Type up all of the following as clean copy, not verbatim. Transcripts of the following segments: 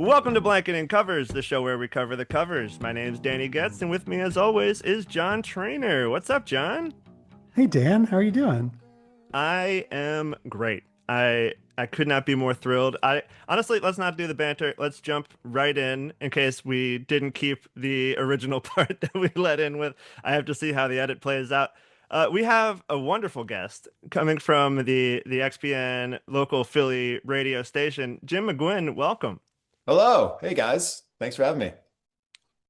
Welcome to Blanketing Covers, the show where we cover the covers. My name's Danny Getz, and with me, as always, is John Trainer. What's up, John? Hey Dan, how are you doing? I am great. I could not be more thrilled. I honestly, let's not do the banter. Let's jump right in case we didn't keep the original part that we let in with. I have to see how the edit plays out. We have a wonderful guest coming from the XPN local Philly radio station. Jim McGuinn, welcome. Hello. Hey guys. Thanks for having me.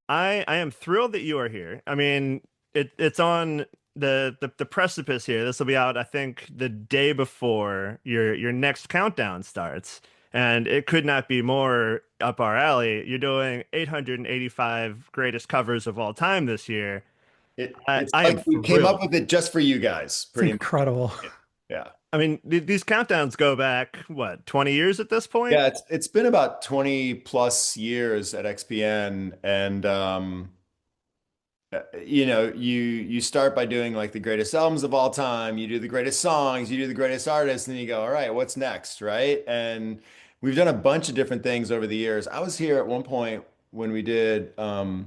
I am thrilled that you are here. I mean, it's on the precipice here. This will be out, I think, the day before your next countdown starts, and it could not be more up our alley. You're doing 885 greatest covers of all time this year. It's I am like we came up thrilled. with it just for you guys, It's pretty much. incredible. Yeah. I mean, these countdowns go back, what, 20 years at this point? Yeah, it's been about 20 plus years at XPN and you start by doing like the greatest albums of all time, you do the greatest songs, you do the greatest artists, and then you go, all right, what's next, right? And we've done a bunch of different things over the years. I was here at one point when we did the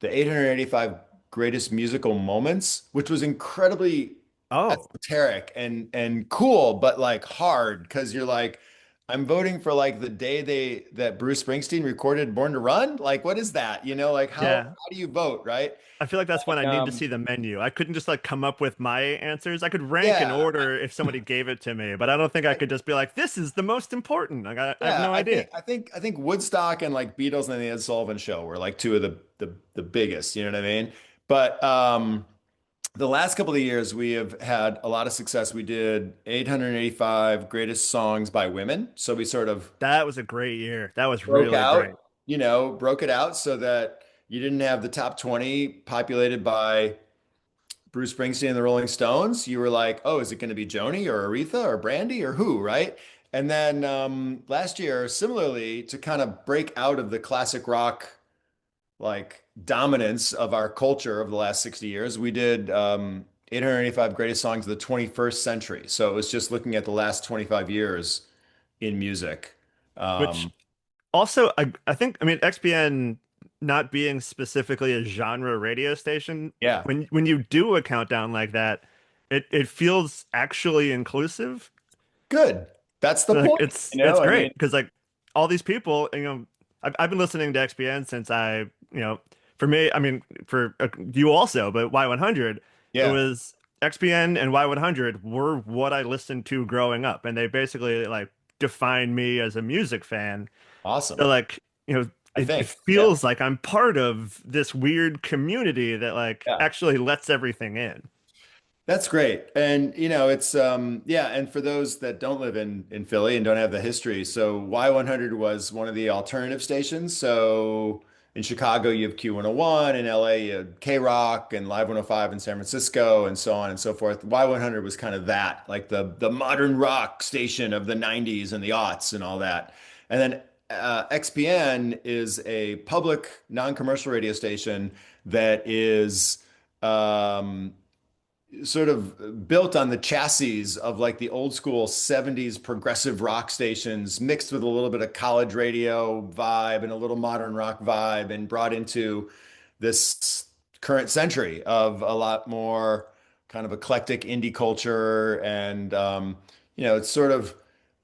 885 greatest musical moments, which was incredibly Oh, esoteric and cool, but like hard because you're like, I'm voting for like the day that Bruce Springsteen recorded Born to Run. Like, what is that? Like yeah. how do you vote, right? I feel like that's when I need to Um, see the menu. I couldn't just like come up with my answers. I could rank in yeah, order if somebody gave it to me, but I don't think I could just be like, this is the most important. Like I have yeah. no I idea. think I think I think Woodstock and like Beatles and the Ed Sullivan Show were like two of the biggest. You know what I mean? But the last couple of years, we have had a lot of success. We did 885 greatest songs by women. So we sort of That was a great year. That was broke really great. out, broke it out so that you didn't have the top 20 populated by Bruce Springsteen and the Rolling Stones. You were like, oh, is it going to be Joni or Aretha or Brandy or who, right? And then last year, similarly, to kind of break out of the classic rock like dominance of our culture of the last 60 years, we did 885 greatest songs of the 21st century. So it was just looking at the last 25 years in music. Which Um, also, I think, I mean, XPN not being specifically a genre radio station, yeah, when you do a countdown like that, it feels actually inclusive. good. That's the Like point. it's I mean, great because like all these people, I've been listening to XPN since for me, I mean, for you also, but Y100, it yeah, was XPN and Y100 were what I listened to growing up, and they basically like defined me as a music fan. So awesome. like, I it think. Yeah. feels like I'm part of this weird community that like Yeah. actually lets everything in. That's great. And it's yeah, and for those that don't live in Philly and don't have the history, so Y100 was one of the alternative stations. So in Chicago you have Q101, in LA you have K-Rock and Live 105 in San Francisco and so on and so forth. Y100 was kind of that, like the modern rock station of the 90s and the aughts and all that. And then XPN is a public non-commercial radio station that is um sort of built on the chassis of like the old school 70s progressive rock stations mixed with a little bit of college radio vibe and a little modern rock vibe and brought into this current century of a lot more kind of eclectic indie culture and it's sort of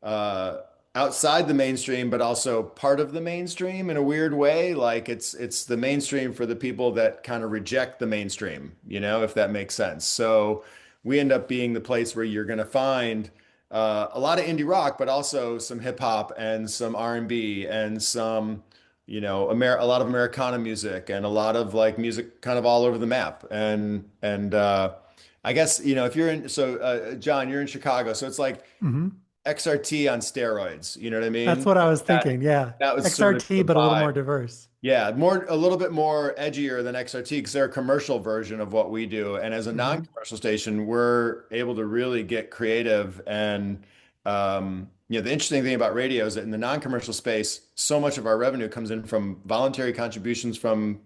uh outside the mainstream but also part of the mainstream in a weird way, like it's the mainstream for the people that kind of reject the mainstream, if that makes sense. So we end up being the place where you're going to find a lot of indie rock but also some hip hop and some R&B and some a lot of Americana music and a lot of like music kind of all over the map. And I guess if you're in, so John, you're in Chicago, so it's like hmm XRT on steroids. You know what I That's mean? what I was That thinking. Yeah. that was sort of XRT, the but a little more vibe. diverse. Yeah, a little bit more edgier than XRT because they're a commercial version of what we do. And as a hmm non-commercial station, we're able to really get creative. And the interesting thing about radio is that in the non-commercial space, so much of our revenue comes in from voluntary contributions from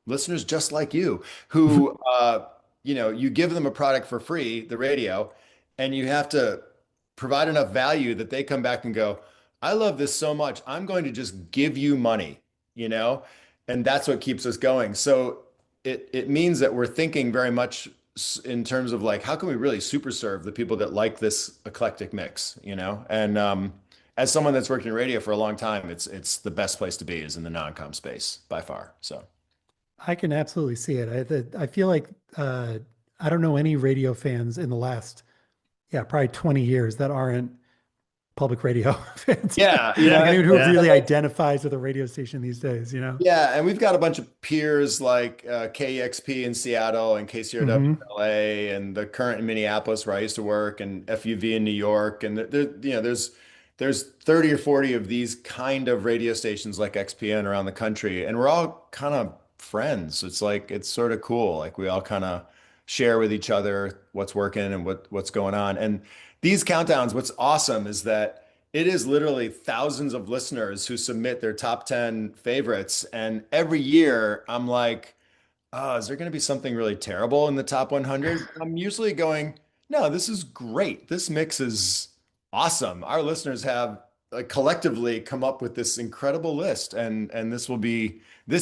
listeners just like you, who you give them a product for free, the radio, and you have to provide enough value that they come back and go, I love this so much. I'm going to just give you money, you know? And that's what keeps us going. So it means that we're thinking very much in terms of like, how can we really super serve the people that like this eclectic mix, you know? And as someone that's worked in radio for a long time, it's the best place to be is in the non-com space by far. So I can absolutely see it. I feel like I don't know any radio fans in the last, yeah, probably 20 years that aren't public radio fans. yeah, Like anyone who Yeah. really identifies with a radio station these days, you know? yeah, and we've got a bunch of peers like KEXP in Seattle and KCRW Hmm. in LA and the current in Minneapolis where I used to work and FUV in New York and there's 30 or 40 of these kind of radio stations like XPN around the country and we're all kind of friends. It's like it's sort of cool. Like we all kind of share with each other what's working and what's going on. And these countdowns, what's awesome is that it is literally thousands of listeners who submit their top 10 favorites. And every year I'm like, oh, is there going to be something really terrible in the top 100? I'm usually going, no, this is great. This mix is awesome. Our listeners have like collectively come up with this incredible list and this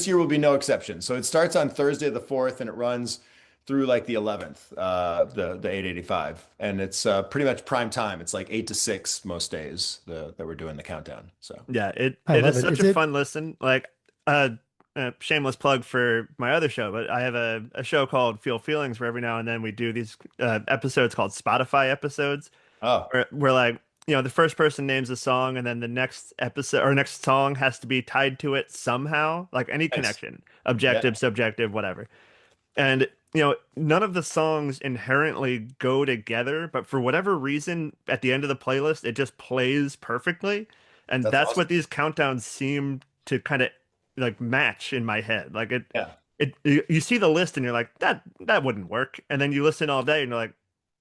year will be no exception. So it starts on Thursday the 4th and it runs through like the 11th, the 885. And it's pretty much prime time. It's like 8 to 6 most days that we're doing the countdown. So Yeah, I it love is it. such Is a it? fun listen. Like, uh, shameless plug for my other show, but I have a show called Feel Feelings where every now and then we do these episodes called Spotify episodes, oh, where like, the first person names a song and then the next episode or next song has to be tied to it somehow, like any nice. connection, Yeah. objective, subjective, whatever. And none of the songs inherently go together, but for whatever reason, at the end of the playlist, it just plays perfectly. And That's that's awesome. what these countdowns seem to kind of like match in my head. Like Yeah. you see the list and you're like, that wouldn't work. And then you listen all day and you're like,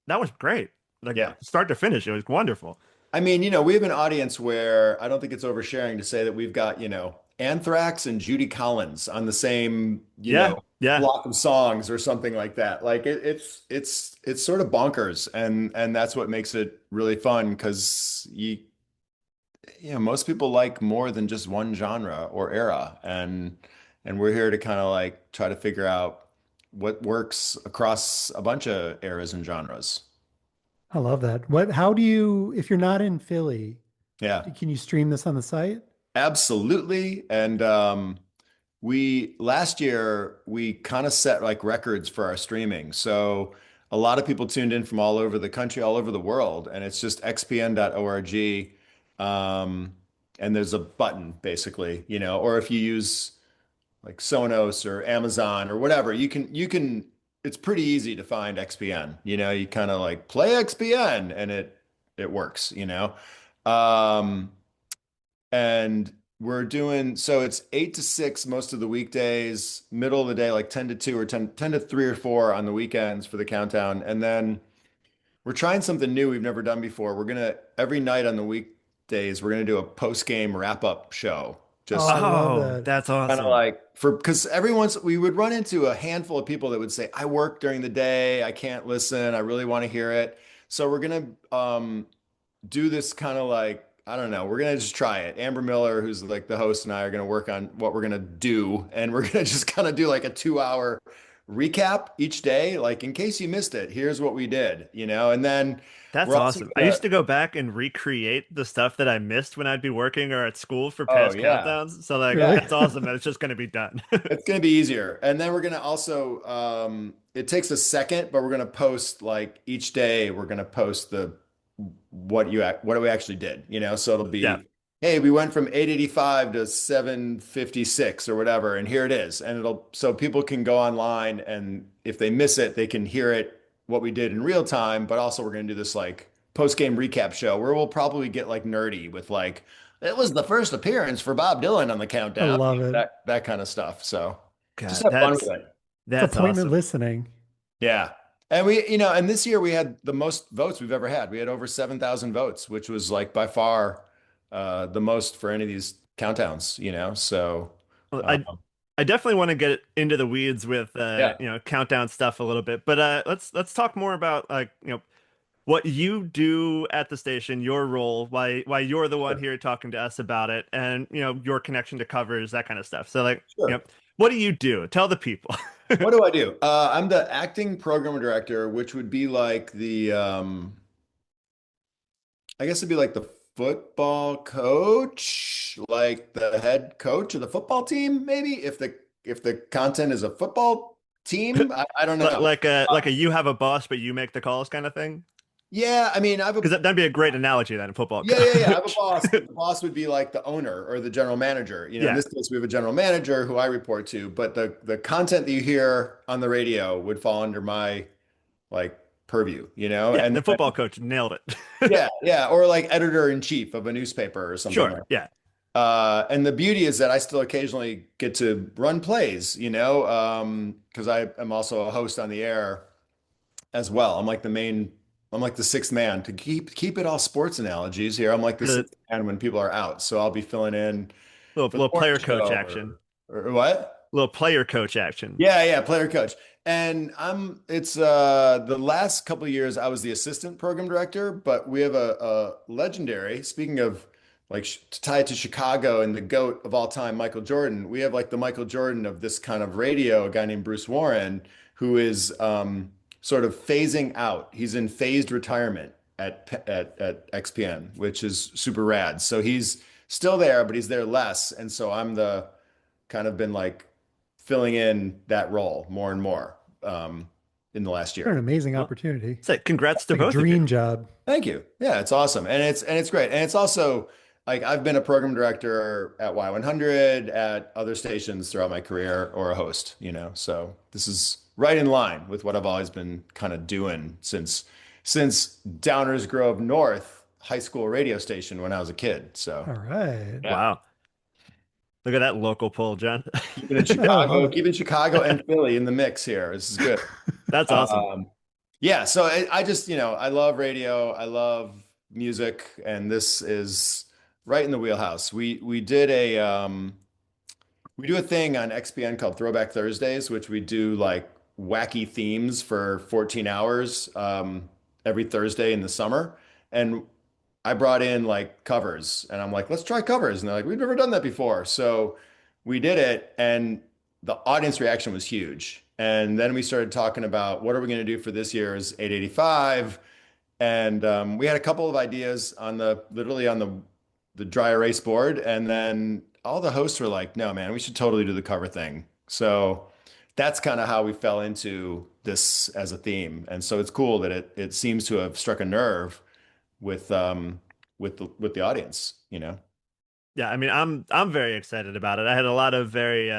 that was great. Like Yeah. start to finish, it was wonderful. I mean, we have an audience where I don't think it's oversharing to say that we've got, Anthrax and Judy Collins on the same, Yeah, yeah. block of songs or something like that. Like it's sort of bonkers and that's what makes it really fun because most people like more than just one genre or era and we're here to kind of like try to figure out what works across a bunch of eras and genres. I love that. How do you, if you're not in Philly, Yeah. can you stream this on the site? Absolutely. And we last year we kind of set like records for our streaming. So a lot of people tuned in from all over the country, all over the world, and it's just xpn.org. And there's a button basically, or if you use like Sonos or Amazon or whatever, you can it's pretty easy to find XPN. You kind of like play XPN and it works. Um and we're doing so it's 8 to 6 most of the weekdays, middle of the day, like 10 to 2 or ten to 3 or 4 on the weekends for the countdown. And then we're trying something new we've never done before. We're gonna every night on the weekdays, we're gonna do a post-game wrap-up show. Oh, Just I love Oh, that. that's kind of awesome. like because every once we would run into a handful of people that would say, I work during the day, I can't listen, I really want to hear it. So we're gonna do this kind of like, I don't know, we're gonna just try it. Amber Miller, who's like the host, and I are gonna work on what we're gonna do, and we're gonna just kind of do like a 2 hour recap each day. Like in case you missed it, here's what we did. And then That's we're also awesome. I gonna, used to go back and recreate the stuff that I missed when I'd be working or at school for oh past yeah. countdowns. So like Yeah. Really? that's awesome that it's just going to be done. It's going to be easier. And then we're going to also, it takes a second, but we're going to post like each day, we're going to post what we actually did. So it'll Yeah, be, hey, we went from 885 to 756 or whatever, and here it is. And so people can go online and if they miss it, they can hear it, what we did in real time. But also we're going to do this like post-game recap show where we'll probably get like nerdy with like, it was the first appearance for Bob Dylan on the I countdown, love it. that kind of stuff. So just God, have fun with it. It's that's appointment awesome. listening. Yeah. And and this year we had the most votes we've ever had. We had over 7,000 votes, which was like by far the most for any of these countdowns. So Well, uh, I definitely want to get into the weeds with yeah. countdown stuff a little bit, but let's talk more about like, what you do at the station, your role, why you're the one here talking to us about it, and your connection to covers, that kind of stuff. So like, Sure. what do you do? Tell the people. What do I do? I'm the acting program director, which would be like I guess it'd be like the football coach, like the head coach of the football team, maybe if the content is a football team. I don't know. Like a you have a boss, but you make the calls kind of thing. Yeah, I mean, I have a Because that'd be a great analogy then, football yeah. I have a coach. boss, but the boss would be like the owner or the general manager. In Yeah. this case, we have a general manager who I report to, but the content that you hear on the radio would fall under my like purview, Yeah. and The football coach nailed it. yeah, or like editor in chief of a newspaper or something Sure. like Yeah. and the beauty is that I still occasionally get to run plays, because I am also a host on the air as well. I'm like the sixth man to keep it all sports analogies here. I'm like the The sixth man when people are out. So I'll be filling in little for the little morning player coach show action. or what? Little player coach action. Yeah, player coach. And it's the last couple of years I was the assistant program director, but we have a legendary, speaking of like to tie it to Chicago and the GOAT of all time, Michael Jordan. We have like the Michael Jordan of this kind of radio, a guy named Bruce Warren, who is sort of phasing out. He's in phased retirement at XPN, which is super rad. So he's still there, but he's there less. And so I'm the kind of been like filling in that role more and more in the last What an year. amazing Well, opportunity. say congrats to Like a both of you. dream job. Thank you. Yeah, it's awesome. And it's great. And it's also like I've been a program director at Y100 at other stations throughout my career or a host. So this is right in line with what I've always been kind of doing since Downers Grove North high school radio station when I was a kid. So All right. yeah. Wow. Look at that local pull, John. Keeping in Yeah, I love Chicago, it. keeping Chicago and Philly in the mix here. This is good. That's awesome. Yeah, so I just, I love radio, I love music, and this is right in the wheelhouse. We do a thing on XPN called Throwback Thursdays, which we do like wacky themes for 14 hours every Thursday in the summer. And I brought in like covers and I'm like, let's try covers. And they're like, we've never done that before. So we did it and the audience reaction was huge. And then we started talking about what are we going to do for this year's 885. And we had a couple of ideas literally on the dry erase board. And then all the hosts were like, no, man, we should totally do the cover thing. So that's kind of how we fell into this as a theme. And so it's cool that it seems to have struck a nerve with the audience. Yeah, I mean, I'm very excited about it. I had a lot of very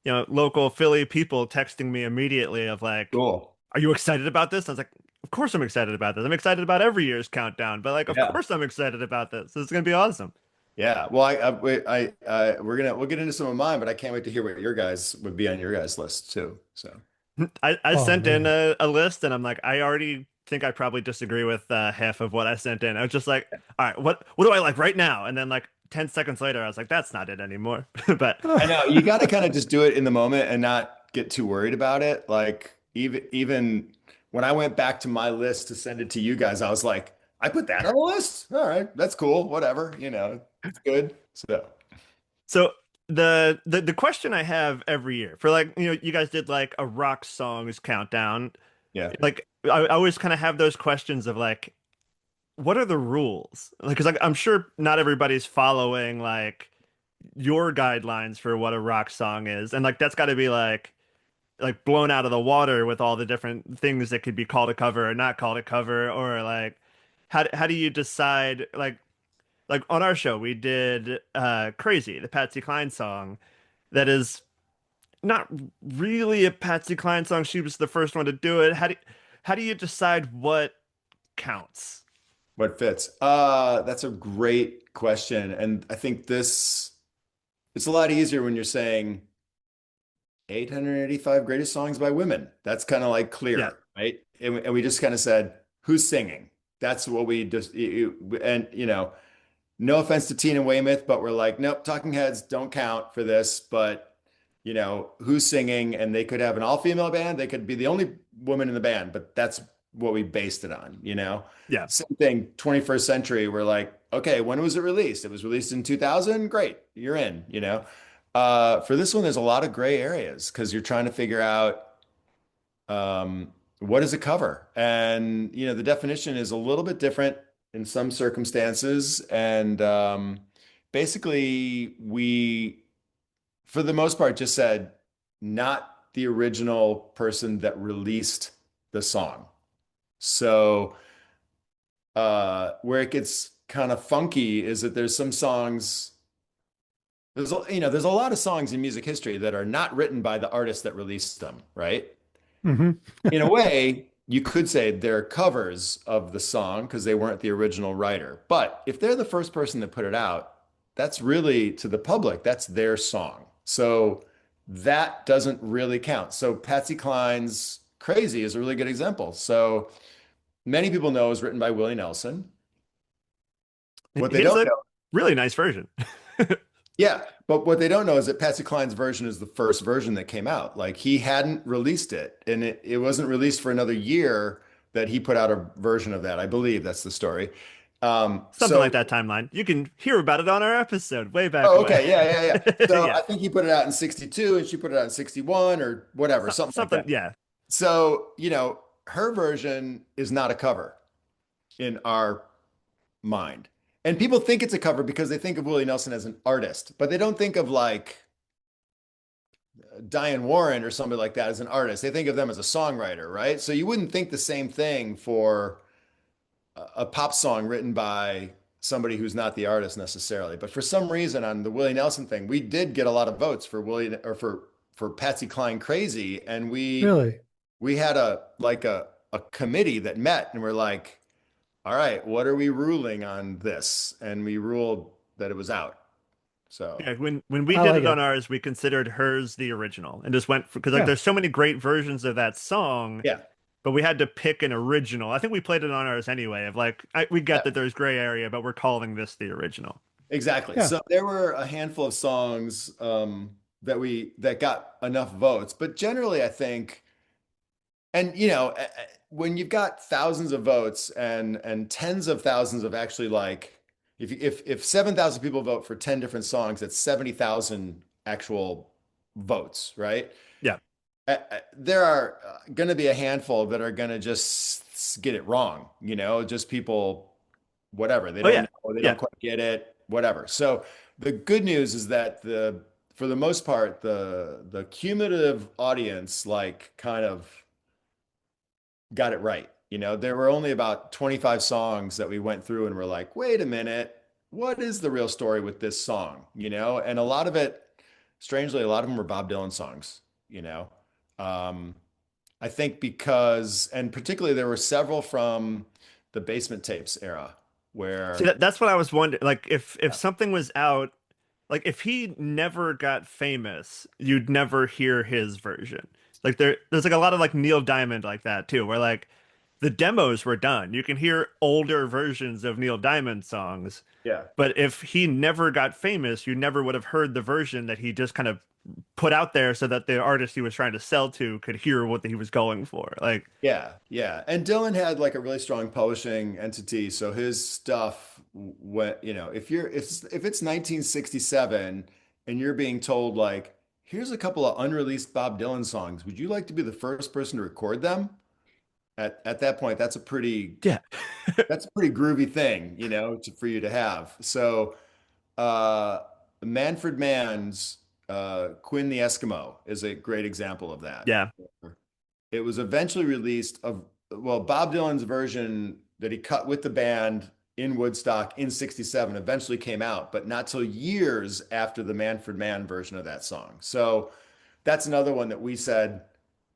local Philly people texting me immediately of like, Cool. "Are you excited about this?" I was like, "Of course I'm excited about this. I'm excited about every year's countdown, but like, of Yeah. course I'm excited about this. This is gonna be awesome." Yeah. Well, we'll get into some of mine, but I can't wait to hear what your guys would be on your guys list too. So I Oh sent in man. a list and I'm like, I already think I probably disagree with half of what I sent in. I was just like, all right, what do I like right now? And then like 10 seconds later, I was like, that's not it anymore. But I know you got to kind of just do it in the moment and not get too worried about it. Like even when I went back to my list to send it to you guys, I was like, I put that on the list. All right, that's cool. Whatever, it's good. so the question I have every year for like, you guys did like a rock songs countdown. Yeah. Like I always kind of have those questions of like, what are the rules? Like, because like, I'm sure not everybody's following like your guidelines for what a rock song is, and like that's got to be like blown out of the water with all the different things that could be called a cover or not called a cover, or like how do you decide like on our show we did Crazy, the Patsy Cline song that is not really a Patsy Cline song. She was the first one to do it. How do you decide what counts? What fits? That's a great question. And I think it's a lot easier when you're saying 885 greatest songs by women. That's kind of like Yeah. clear, right? And we just kind of said, who's singing? That's what we just, and no offense to Tina Weymouth, but we're like, nope, Talking Heads don't count for this. But, who's singing? And they could have an all-female band. They could be the only woman in the band, but that's what we based it on, you know? Yeah. Same thing, 21st century, we're like, okay, when was it released? It was released in 2000. Great, you're in, you know? For this one, there's a lot of gray areas because you're trying to figure out what is a cover? And, you know, the definition is a little bit different in some circumstances. And basically, we, for the most part, just said not the original person that released the song. So, where it gets kind of funky is that there's some songs, there's a lot of songs in music history that are not written by the artist that released them, right? Hmm. In a way, you could say they're covers of the song because they weren't the original writer. But if they're the first person that put it out, that's really to the public, that's their song. So that doesn't really count. So Patsy Cline's Crazy is a really good example. So many people know it was written by Willie Nelson. What He they has don't a know, really nice version. yeah, but what they don't know is that Patsy Cline's version is the first version that came out. Like he hadn't released it, and it wasn't released for another year that he put out a version of that. I believe that's the story. Something So, like that timeline. You can hear about it on our episode way back oh, when. okay, yeah. So Yeah. I think he put it out in 62 and she put it out in 61 or whatever, something like Something, that. yeah. So, her version is not a cover in our mind. And people think it's a cover because they think of Willie Nelson as an artist, but they don't think of like Diane Warren or somebody like that as an artist. They think of them as a songwriter, right? So you wouldn't think the same thing for a pop song written by somebody who's not the artist necessarily. But for some reason on the Willie Nelson thing, we did get a lot of votes for Willie or for Patsy Cline Crazy, and Really? we had a committee that met and we're like, all right, what are we ruling on this? And we ruled that it was out. So Yeah, when we I did like it on it. ours, we considered hers the original and just went for because like Yeah. there's so many great versions of that song, yeah. but we had to pick an original. I think we played it on ours anyway. Of like, we get Yeah. that there's gray area, but we're calling this the original. Exactly. Yeah. So there were a handful of songs that got enough votes, but generally I think, and when you've got thousands of votes and tens of thousands of actually like if 7,000 people vote for 10 different songs, that's 70,000 actual votes, right? Yeah. There are going to be a handful that are going to just get it wrong, just people, whatever. They Oh don't yeah. know, they don't Yeah. quite get it, whatever. So the good news is that for the most part, the cumulative audience like kind of got it right. There were only about 25 songs that we went through and were like, wait a minute, what is the real story with this song? And a lot of it, strangely, a lot of them were Bob Dylan songs, you know. Um, I think because, and particularly there were several from the Basement Tapes era See, where, that's what I was wondering. Like, if yeah, something was out, like if he never got famous, you'd never hear his version. Like there's like a lot of like Neil Diamond like that too, where like the demos were done. You can hear older versions of Neil Diamond songs, yeah, but if he never got famous, you never would have heard the version that he just kind of put out there so that the artist he was trying to sell to could hear what he was going for. Like, yeah. And Dylan had like a really strong publishing entity, so his stuff went, if it's 1967 and you're being told like, here's a couple of unreleased Bob Dylan songs, would you like to be the first person to record them? At that point, yeah. that's a pretty groovy thing, for you to have. So, uh, Manfred Mann's Quinn the Eskimo is a great example of that. Yeah. It was eventually released well, Bob Dylan's version that he cut with the band in Woodstock in 67 eventually came out, but not till years after the Manfred Mann version of that song. So that's another one that we said,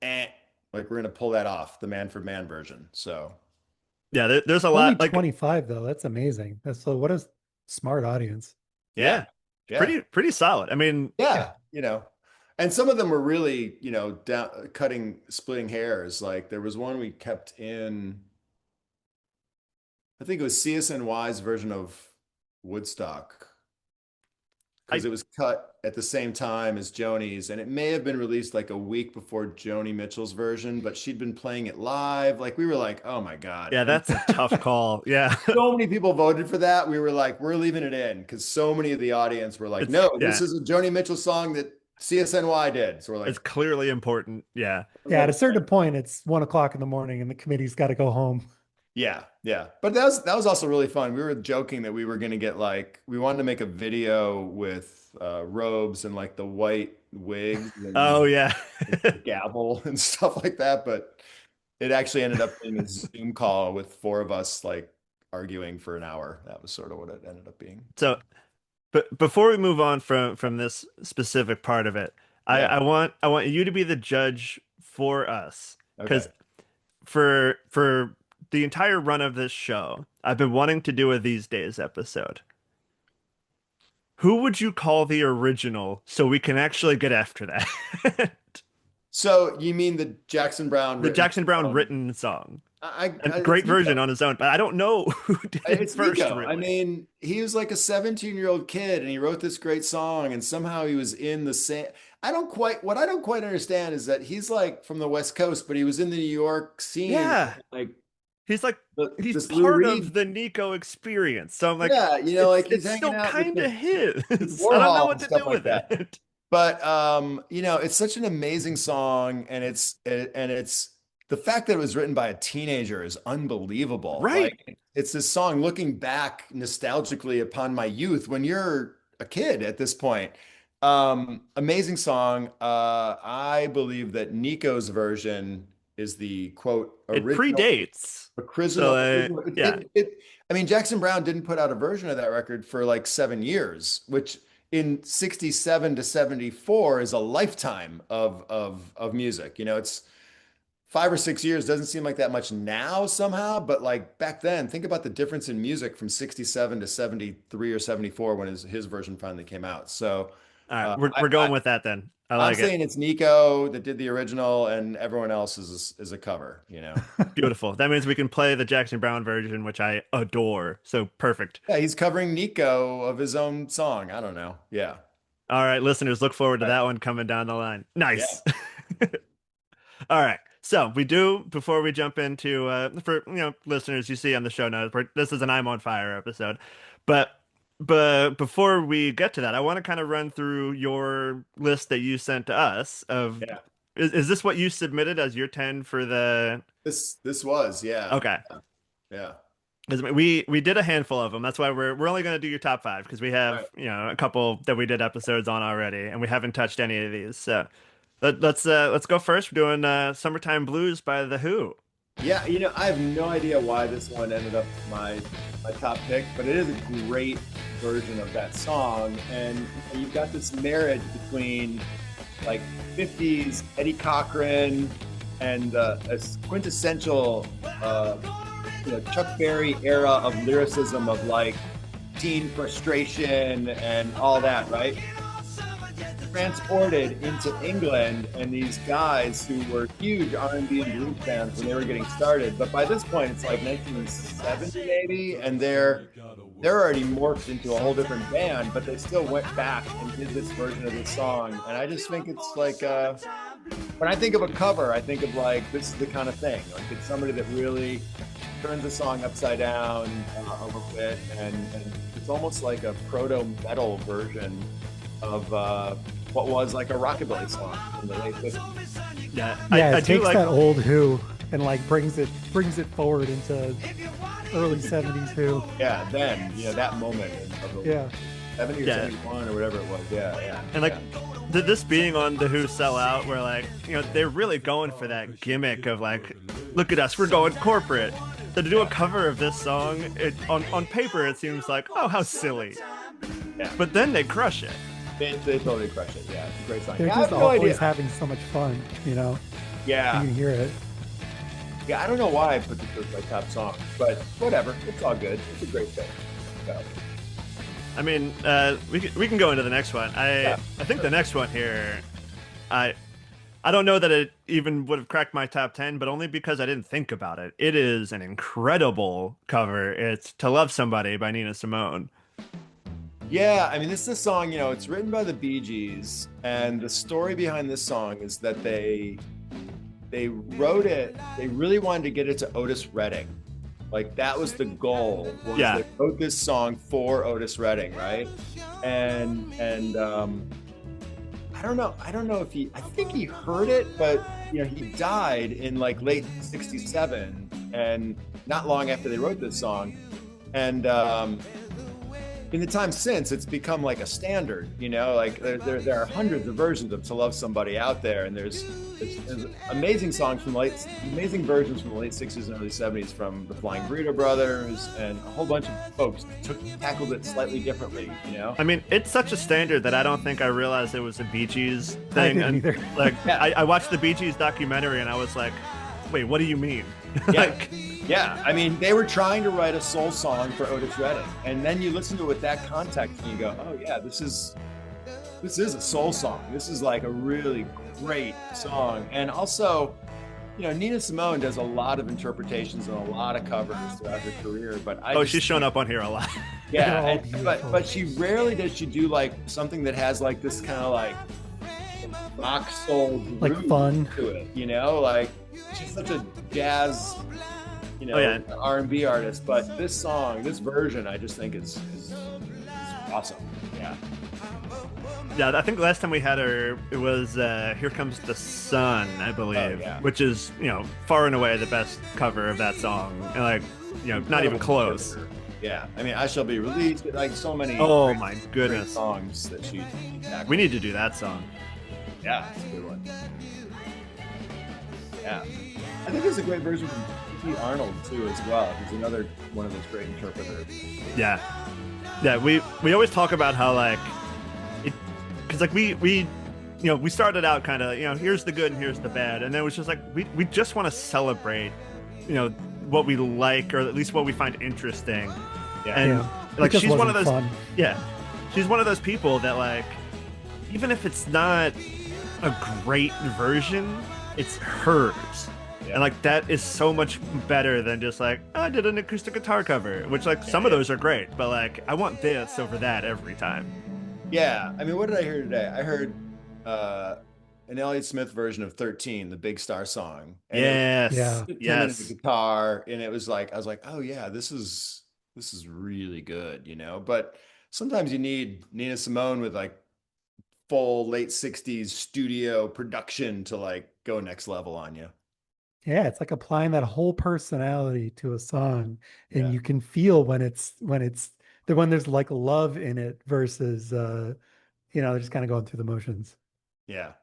like we're going to pull that off, the Manfred Mann version. So Yeah, there's a Only lot like 25 though. That's amazing. That's so what a smart audience. yeah, yeah, yeah. pretty solid. I mean, Yeah, and some of them were really, splitting hairs. Like there was one we kept in, I think it was CSNY's version of Woodstock because it was cut at the same time as Joni's, and it may have been released like a week before Joni Mitchell's version, but she'd been playing it live. Like we were like, oh my God. Yeah, And that's a tough call. Yeah. so many people voted for that. We were like, we're leaving it in because so many of the audience were like, It's no, this yeah, is a Joni Mitchell song that CSNY did. So we're it's like, clearly important. Yeah. Yeah, at okay. a certain point, it's 1 o'clock in the morning and the committee's got to go home. Yeah, yeah. But that was also really fun. We were joking that we were going to get like we wanted to make a video with robes and like the white wigs Oh and yeah. the gavel and stuff like that, but it actually ended up being a Zoom call with four of us like arguing for an hour. That was sort of what it ended up being. So, but before we move on from this specific part of it, Yeah. I want you to be the judge for us because Okay. for the entire run of this show, I've been wanting to do a These Days episode. Who would you call the original so we can actually get after that? So you mean the Jackson Brown The written Jackson Brown song? written song. And It's great version Nico. on his own, but I don't know who did it It's first, Nico. I really. mean, he was like a 17-year-old kid and he wrote this great song and somehow he was in the same what I don't quite understand is that he's like from the West Coast, but he was in the New York scene Yeah. like He's like he's this Lou part of Reed. the Nico experience. So I'm like, Yeah, like he's it's hanging still out with kind of with his. I don't know Warhol what and to stuff do like with that. it. But it's such an amazing song and it's the fact that it was written by a teenager is unbelievable. Right. Like it's this song looking back nostalgically upon my youth when you're a kid at this point. Amazing song. I believe that Nico's version is the quote It original predates. So original. yeah. I mean, Jackson Brown didn't put out a version of that record for like 7 years, which in 67 to 74 is a lifetime of music. It's 5 or 6 years, doesn't seem like that much now somehow, but like back then, think about the difference in music from 67 to 73 or 74 when his version finally came out. So All right, uh, we're going with that then. I I'm like it. saying it's Nico that did the original and everyone else is a cover. Beautiful. That means we can play the Jackson Brown version, which I adore. So perfect. Yeah, he's covering Nico of his own song. I don't know. Yeah. All right, listeners, look forward to All right. that one coming down the line. Yeah. Nice. All right. So we do before we jump into for listeners, you see on the show notes, this is an I'm on fire episode, but before we get to that, I want to kind of run through your list that you sent to us of Yeah. is this what you submitted as your 10 for the This was, yeah. okay. Yeah. 'Cause we did a handful of them. That's why we're only going to do your top five because we All have right. a couple that we did episodes on already, and we haven't touched any of these. So let's go first. We're doing "Summertime Blues" by The Who. Yeah, I have no idea why this one ended up my top pick, but it is a great version of that song. And you've got this marriage between like 50s Eddie Cochran and a quintessential Chuck Berry era of lyricism of like teen frustration and all that, right? Transported into England and these guys who were huge R&B and blues fans when they were getting started. But by this point, it's like 1970 maybe, and they're already morphed into a whole different band, but they still went back and did this version of this song. And I just think it's like, when I think of a cover, I think of like, this is the kind of thing. Like it's somebody that really turns the song upside down a little bit, and it's almost like a proto-metal version of what was like a rockabilly song in the late 50s. Yeah, Yeah, I it do takes like that old Who and like brings it forward into early 70s Who. Yeah, then, that moment of the Yeah. 70 or Yeah. 71 or whatever it was. Yeah, yeah. and like yeah. this being on The Who Sell Out, where like they're really going for that gimmick of like, look at us, we're going corporate. So to do a cover of this song, on paper it seems like, oh, how silly, Yeah. but then they crush it. They totally crush it. Yeah, it's a great song. They're Yeah, I just have no always idea. having so much fun, You Yeah. can hear it. Yeah, I don't know why I put this as my top song, but whatever. It's all good. It's a great thing. So, I mean, we can go into the next one. I think the next one here, I don't know that it even would have cracked my top 10, but only because I didn't think about it. It is an incredible cover. It's "To Love Somebody" by Nina Simone. Yeah, I mean, this is a song, it's written by the Bee Gees, and the story behind this song is that they wrote it, they really wanted to get it to Otis Redding. Like, that was the goal, was they wrote this song for Otis Redding, right? And I don't know if I think he heard it, but he died in like late 67, and not long after they wrote this song. And in the time since, it's become like a standard, like there are hundreds of versions of To Love Somebody out there, and there's amazing songs amazing versions from the late 60s and early 70s from the Flying Burrito Brothers, and a whole bunch of folks tackled it slightly differently, I mean, it's such a standard that I don't think I realized it was a Bee Gees thing. I didn't either. Like, I watched the Bee Gees documentary and I was like, wait, what do you mean? Yeah, I mean, they were trying to write a soul song for Otis Redding, and then you listen to it with that context and you go, oh yeah, this is a soul song. This is like a really great song. And also, Nina Simone does a lot of interpretations and a lot of covers throughout her career, but she's shown up on here a lot. Yeah, but she rarely does she do like something that has like this kind of like rock soul like fun to it, like she's such a jazz R&B artist, but this version I just think is awesome. Yeah, I think the last time we had her, it was Here Comes the Sun, I believe, which is, far and away the best cover of that song. And like, not even close. Yeah, I mean, I Shall Be Released, like so many my goodness songs that she tackled. We need to do that song. Yeah, it's a good one. Yeah. I think it's a great version from P. Arnold too, as well. He's another one of those great interpreters. Yeah. We always talk about how like it, because like we started out kind of here's the good and here's the bad, and then it was just like we just want to celebrate what we like, or at least what we find interesting. Like she's one of those fun. She's one of those people that like, even if it's not a great version, it's hers. And like that is so much better than just like, I did an acoustic guitar cover, which like some of those are great, but like I want this over that every time. Yeah, I mean, what did I hear today? I heard an Elliott Smith version of 13, the Big Star song. And yes. The guitar, and it was like, I was like, oh yeah, this is really good, But sometimes you need Nina Simone with like full late 60s studio production to like go next level on you. Yeah, it's like applying that whole personality to a song, and you can feel when there's like love in it versus just kind of going through the motions. Yeah.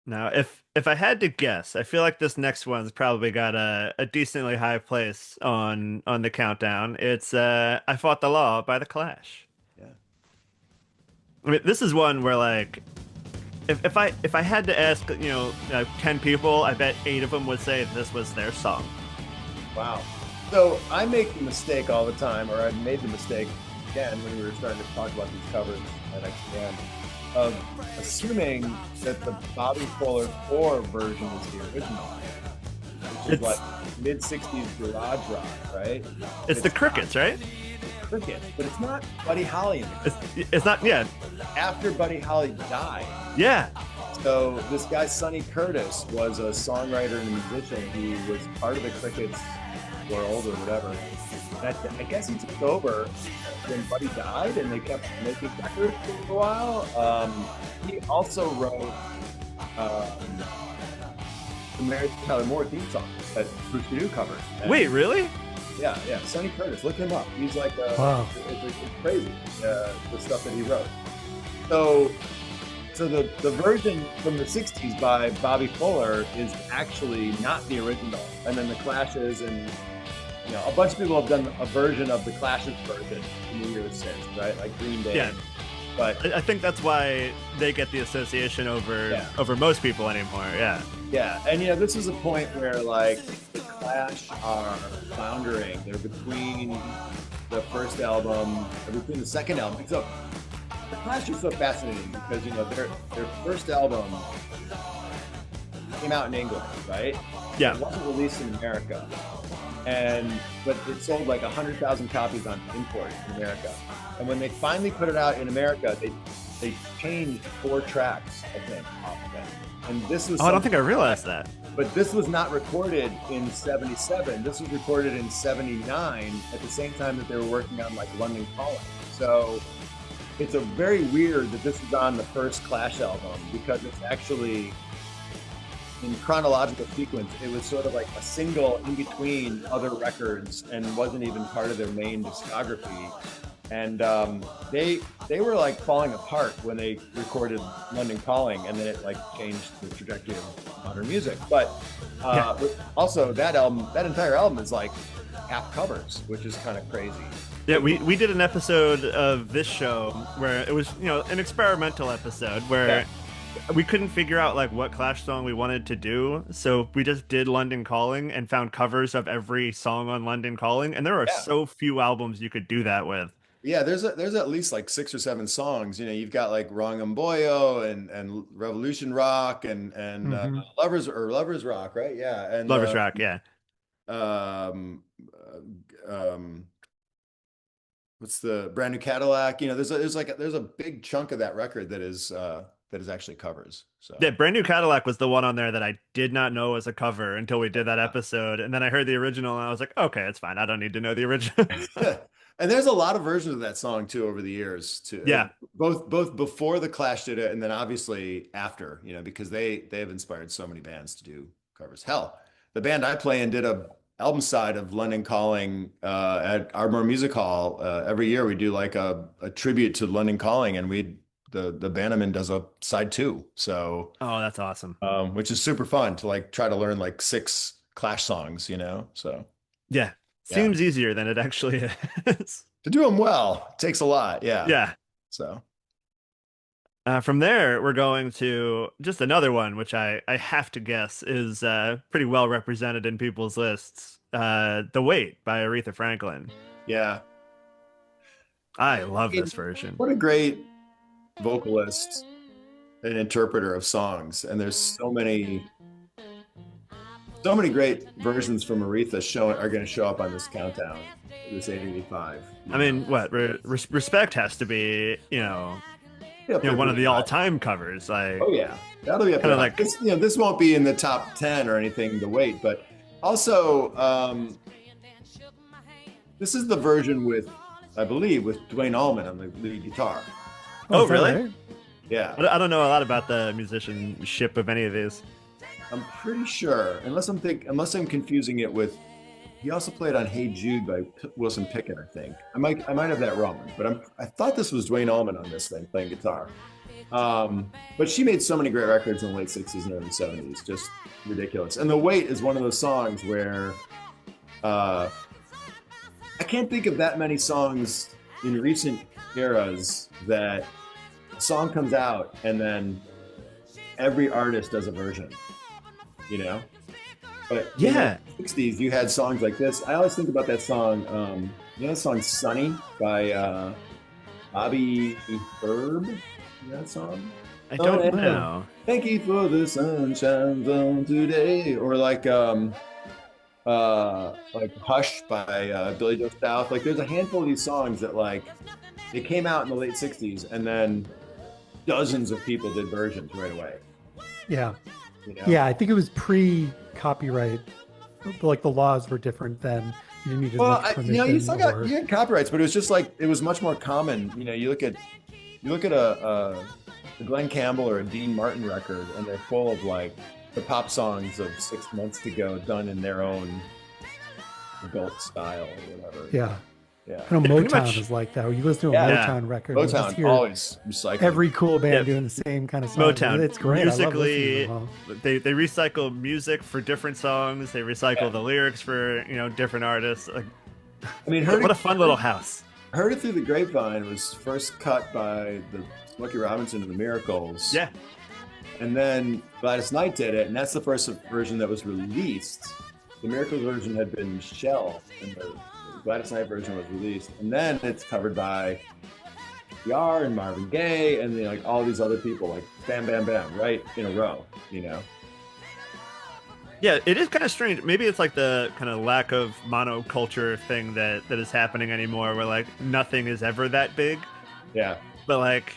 Now, if I had to guess, I feel like this next one's probably got a decently high place on the countdown. It's I Fought the Law by The Clash. Yeah. I mean, this is one where like if I had to ask 10 people, I bet 8 of them would say this was their song. Wow. So I make the mistake all the time, or I made the mistake again when we were starting to talk about these covers at XPN, of assuming that the Bobby Fuller 4 version is the original, which is like mid-60s garage rock, right? It's the Crickets, right? Crickets, but it's not Buddy Holly. It's not, yeah. After Buddy Holly died. Yeah. So this guy, Sonny Curtis, was a songwriter and a musician. He was part of the Crickets world or whatever. And I guess he took over when Buddy died, and they kept making records for a while. He also wrote the Mary Tyler Moore theme song that Bruce Springsteen covered. Wait, really? Yeah. Sonny Curtis, look him up. He's like, wow. It's crazy, the stuff that he wrote. So the version from the 60s by Bobby Fuller is actually not the original. And then the Clashes and, a bunch of people have done a version of the Clashes version in the years since, right? Like Green Day. Yeah. But I think that's why they get the association over most people anymore. Yeah. Yeah. And, this is a point where like the Clash are floundering. They're between the first album, between the second album. So the Clash is so fascinating because, their first album came out in England, right? Yeah. It wasn't released in America. but it sold like 100,000 copies on import in America. And when they finally put it out in America, they changed 4 tracks, I think, off of it. And this was I don't think I realized that. But this was not recorded in 77. This was recorded in 79 at the same time that they were working on like London Calling. So it's a very weird that this is on the first Clash album, because it's actually in chronological sequence. It was sort of like a single in between other records and wasn't even part of their main discography. And they were like falling apart when they recorded London Calling, and then it like changed the trajectory of modern music. But also that entire album is like half covers, which is kind of crazy. Yeah, we did an episode of this show where it was, an experimental episode where we couldn't figure out like what Clash song we wanted to do, so we just did London Calling and found covers of every song on London Calling, and there are so few albums you could do that with. Yeah, there's at least like 6 or 7 songs. You've got like Rongomboyo and Revolution Rock and Lovers Rock, right? Yeah, and Lovers Rock, yeah. What's the Brand New Cadillac? There's a big chunk of that record that is actually covers. So yeah, Brand New Cadillac was the one on there that I did not know was a cover until we did that episode, and then I heard the original and I was like, okay, it's fine. I don't need to know the original. And there's a lot of versions of that song too over the years too. Yeah, both before the Clash did it, and then obviously after, because they have inspired so many bands to do covers. Hell, the band I play in did a album side of London Calling at Ardmore Music Hall. Every year we do like a tribute to London Calling, and the Bannerman does a side 2. So that's awesome. Which is super fun to like try to learn like 6 Clash songs, so yeah. Seems easier than it actually is. To do them well takes a lot. Yeah. So from there, we're going to just another one, which I have to guess is pretty well represented in people's lists. The Wait by Aretha Franklin. Yeah. I love this version. What a great vocalist and interpreter of songs. And there's so many great versions from Aretha are going to show up on this countdown, this 885. I mean, what Respect has to be, one of the all-time covers. Like, oh yeah, that'll be up there. Like this won't be in the top 10 or anything to wait, but also this is the version I believe with Duane Allman on the lead guitar. Oh really? Right? Yeah. I don't know a lot about the musicianship of any of these. I'm pretty sure, unless I'm confusing it with, he also played on "Hey Jude" by Wilson Pickett, I think. I might have that wrong, but I thought this was Duane Allman on this thing playing guitar. But she made so many great records in the late 60s and early 70s, just ridiculous. And "The Wait" is one of those songs where I can't think of that many songs in recent eras that a song comes out and then every artist does a version. But yeah, in the 60s you had songs like this. I always think about that song, the song "Sunny" by Bobby Herb. that song? I don't know. Thank you for the sunshine on today, or like "Hush" by Billy Joe South. Like, there's a handful of these songs that like they came out in the late 60s, and then dozens of people did versions right away. Yeah. Yeah, I think it was pre-copyright. Like, the laws were different then. You didn't need as much permission. You still got you had copyrights, but it was just like it was much more common. You look at a Glenn Campbell or a Dean Martin record, and they're full of like the pop songs of 6 months ago done in their own adult style or whatever. Yeah. Yeah. I know Motown is like that. You listen to a Motown record. Motown always recycling. Every cool band doing the same kind of song. Motown. It's great. Musically, I love they recycle music for different songs. They recycle the lyrics for different artists. Like, I mean, what a fun little house. Heard It Through the Grapevine was first cut by the Smokey Robinson and the Miracles. Yeah. And then Gladys Knight did it, and that's the first version that was released. The Miracles version had been shelved, and the Gladys Knight version was released, and then it's covered by YR and Marvin Gaye and like all these other people, like bam, bam, bam, right in a row. Yeah, it is kind of strange. Maybe it's like the kind of lack of monoculture thing that is happening anymore, where like nothing is ever that big. Yeah. But like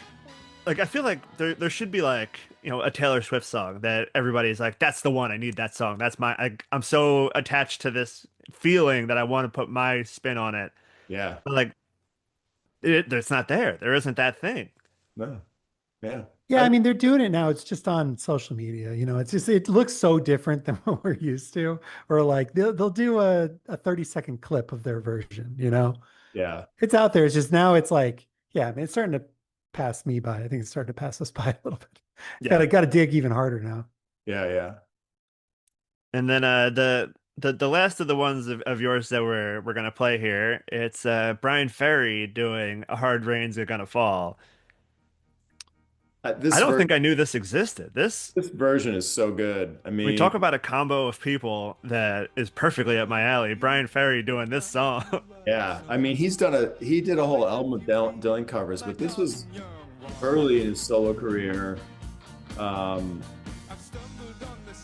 I feel like there should be like a Taylor Swift song that everybody's like, that's the one. I need that song. That's I'm so attached to this feeling that I want to put my spin on it. Yeah. But like it's not there. There isn't that thing. No. Yeah. Yeah, I I mean they're doing it now. It's just on social media. It's just it looks so different than what we're used to. Or like they'll do a 30-second clip of their version. yeah. It's out there. It's just now it's like, yeah, I mean it's starting to pass me by. I think it's starting to pass us by a little bit. Yeah. Gotta dig even harder now. Yeah. Yeah. And then the last of the ones of yours that we're gonna play here, it's Brian Ferry doing "A Hard Rain's Gonna Fall." I This don't ver think I knew this existed. This this version is so good. I We mean, talk about a combo of people that is perfectly up my alley. Brian Ferry doing this song. yeah. I mean, he did a whole album of Dylan covers, but this was early in his solo career. Um,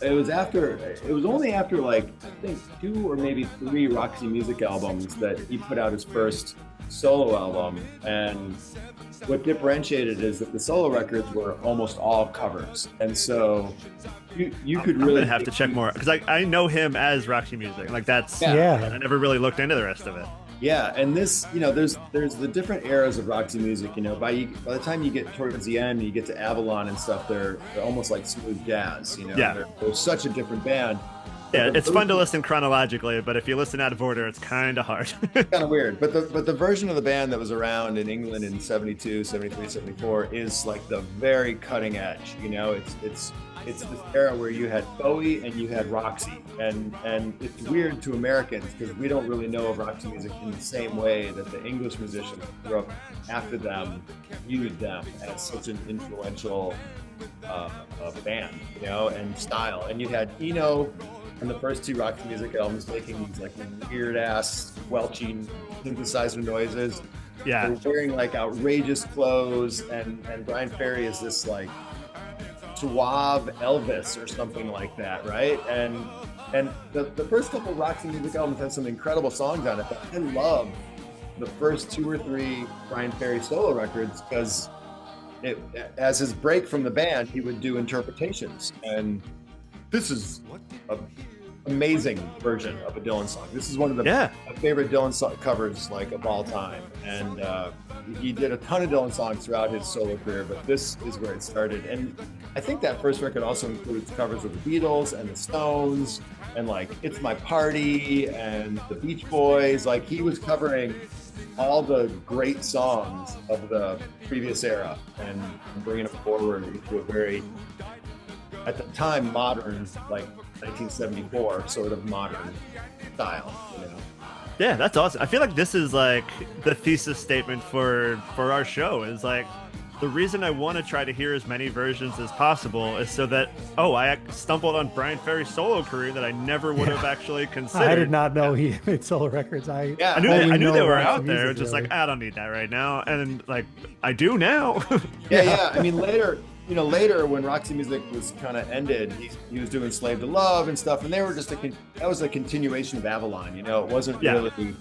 it was only after like I think two or maybe three Roxy Music albums that he put out his first solo album. And what differentiated is that the solo records were almost all covers, and so you could I'm really gonna have to check more because I know him as Roxy Music. Like that's Yeah. Yeah. I never really looked into the rest of it. Yeah, and this, there's the different eras of Roxy Music. By the time you get towards the end, you get to Avalon and stuff. They're almost like smooth jazz. Yeah. They're such a different band. Yeah, But it's fun to listen chronologically, but if you listen out of order, it's kind of hard. kind of weird. But the version of the band that was around in England in 72, 73, 74 is like the very cutting edge. It's this era where you had Bowie and you had Roxy, and it's weird to Americans because we don't really know of Roxy Music in the same way that the English musicians who grew up after them viewed them as such an influential band, and style. And you had Eno on the first two Roxy Music albums making these like weird ass squelching synthesizer noises. Yeah. They're wearing like outrageous clothes, and Brian Ferry is this like suave Elvis or something like that, right? And the first couple of Roxy Music albums have some incredible songs on it, but I love the first two or three Brian Ferry solo records because as his break from the band, he would do interpretations, and this is an amazing version of a Dylan song. This is one of my favorite Dylan covers like of all time, and he did a ton of Dylan songs throughout his solo career, but this is where it started. And I think that first record also includes covers of the Beatles and the Stones and like It's My Party and the Beach Boys. Like he was covering all the great songs of the previous era and bringing it forward into a very, at the time, modern, like 1974 sort of modern style. Yeah, that's awesome. I feel like this is like the thesis statement for our show is like the reason I want to try to hear as many versions as possible is so that I stumbled on Brian Ferry's solo career that I never would have actually considered. I did not know he made solo records. I knew they were out there. It's just like I don't need that right now, and like I do now. Yeah. I mean, later when Roxy Music was kind of ended, he was doing Slave to Love and stuff, and they were just that was a continuation of Avalon. It wasn't really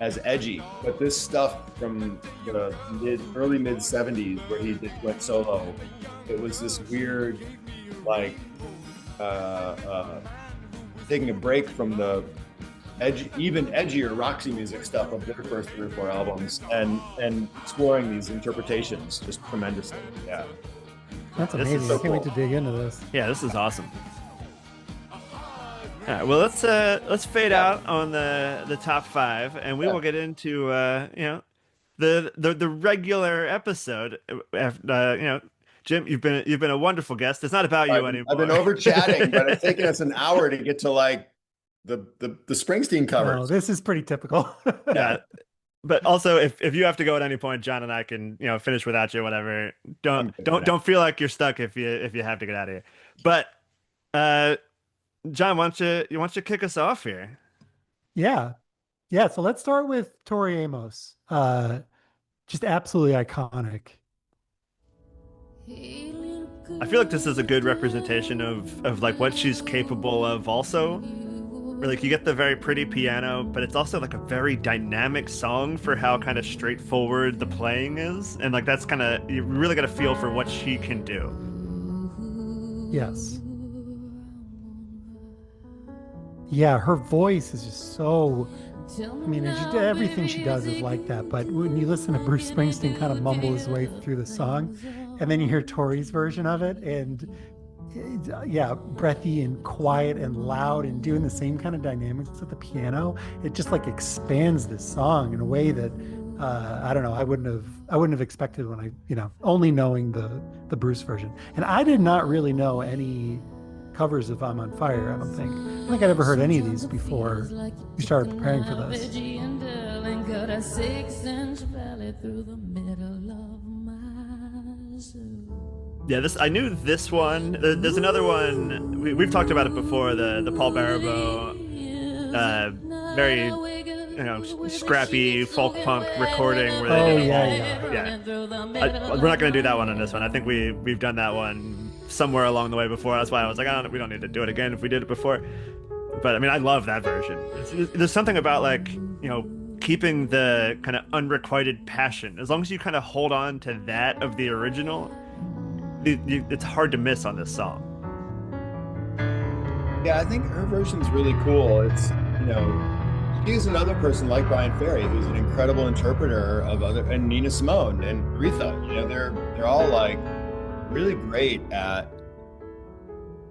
as edgy, but this stuff from the early mid 70s where he went solo, it was this weird, like taking a break from the even edgier Roxy Music stuff of their first 3 or 4 albums, and exploring these interpretations just tremendously. Yeah. That's This is amazing. so I can't wait cool. to dig into this. Yeah, this is awesome. All right, well, let's fade out on the top 5, and we will get into the regular episode. Jim, you've been a wonderful guest. It's not about you anymore. I've been over chatting, but it's taken us an hour to get to like the Springsteen covers. Oh, this is pretty typical. Yeah. But also, if you have to go at any point, John and I can finish without you. Whatever. Don't feel like you're stuck if you have to get out of here. But John, why don't you kick us off here? Yeah. So let's start with Tori Amos. Just absolutely iconic. Hey, little I feel like this is a good representation of like what she's capable of also. Where like you get the very pretty piano, but it's also like a very dynamic song for how kind of straightforward the playing is. And like that's kind of you really got a feel for what she can do. Yes. Yeah, her voice is just so. I mean, everything she does is like that. But when you listen to Bruce Springsteen kind of mumble his way through the song, and then you hear Tori's version of it, and yeah, breathy and quiet and loud and doing the same kind of dynamics with the piano, it just like expands this song in a way that I don't know. I wouldn't have expected when only knowing the Bruce version, and I did not really know any covers of I'm on Fire. I don't think I'd ever heard any of these before we started preparing for this. Yeah, this I knew this one. There's another one. We've talked about it before. The Paul Barabeau, very scrappy folk punk recording where they did yeah. We're not going to do that one on this one. I think we've done that one somewhere along the way before. That's why I was like, we don't need to do it again if we did it before. But I mean, I love that version. There's something about like keeping the kind of unrequited passion. As long as you kind of hold on to that of the original, it's hard to miss on this song. Yeah, I think her version's really cool. It's she's another person like Brian Ferry, who's an incredible interpreter of and Nina Simone and Aretha. They're all like really great at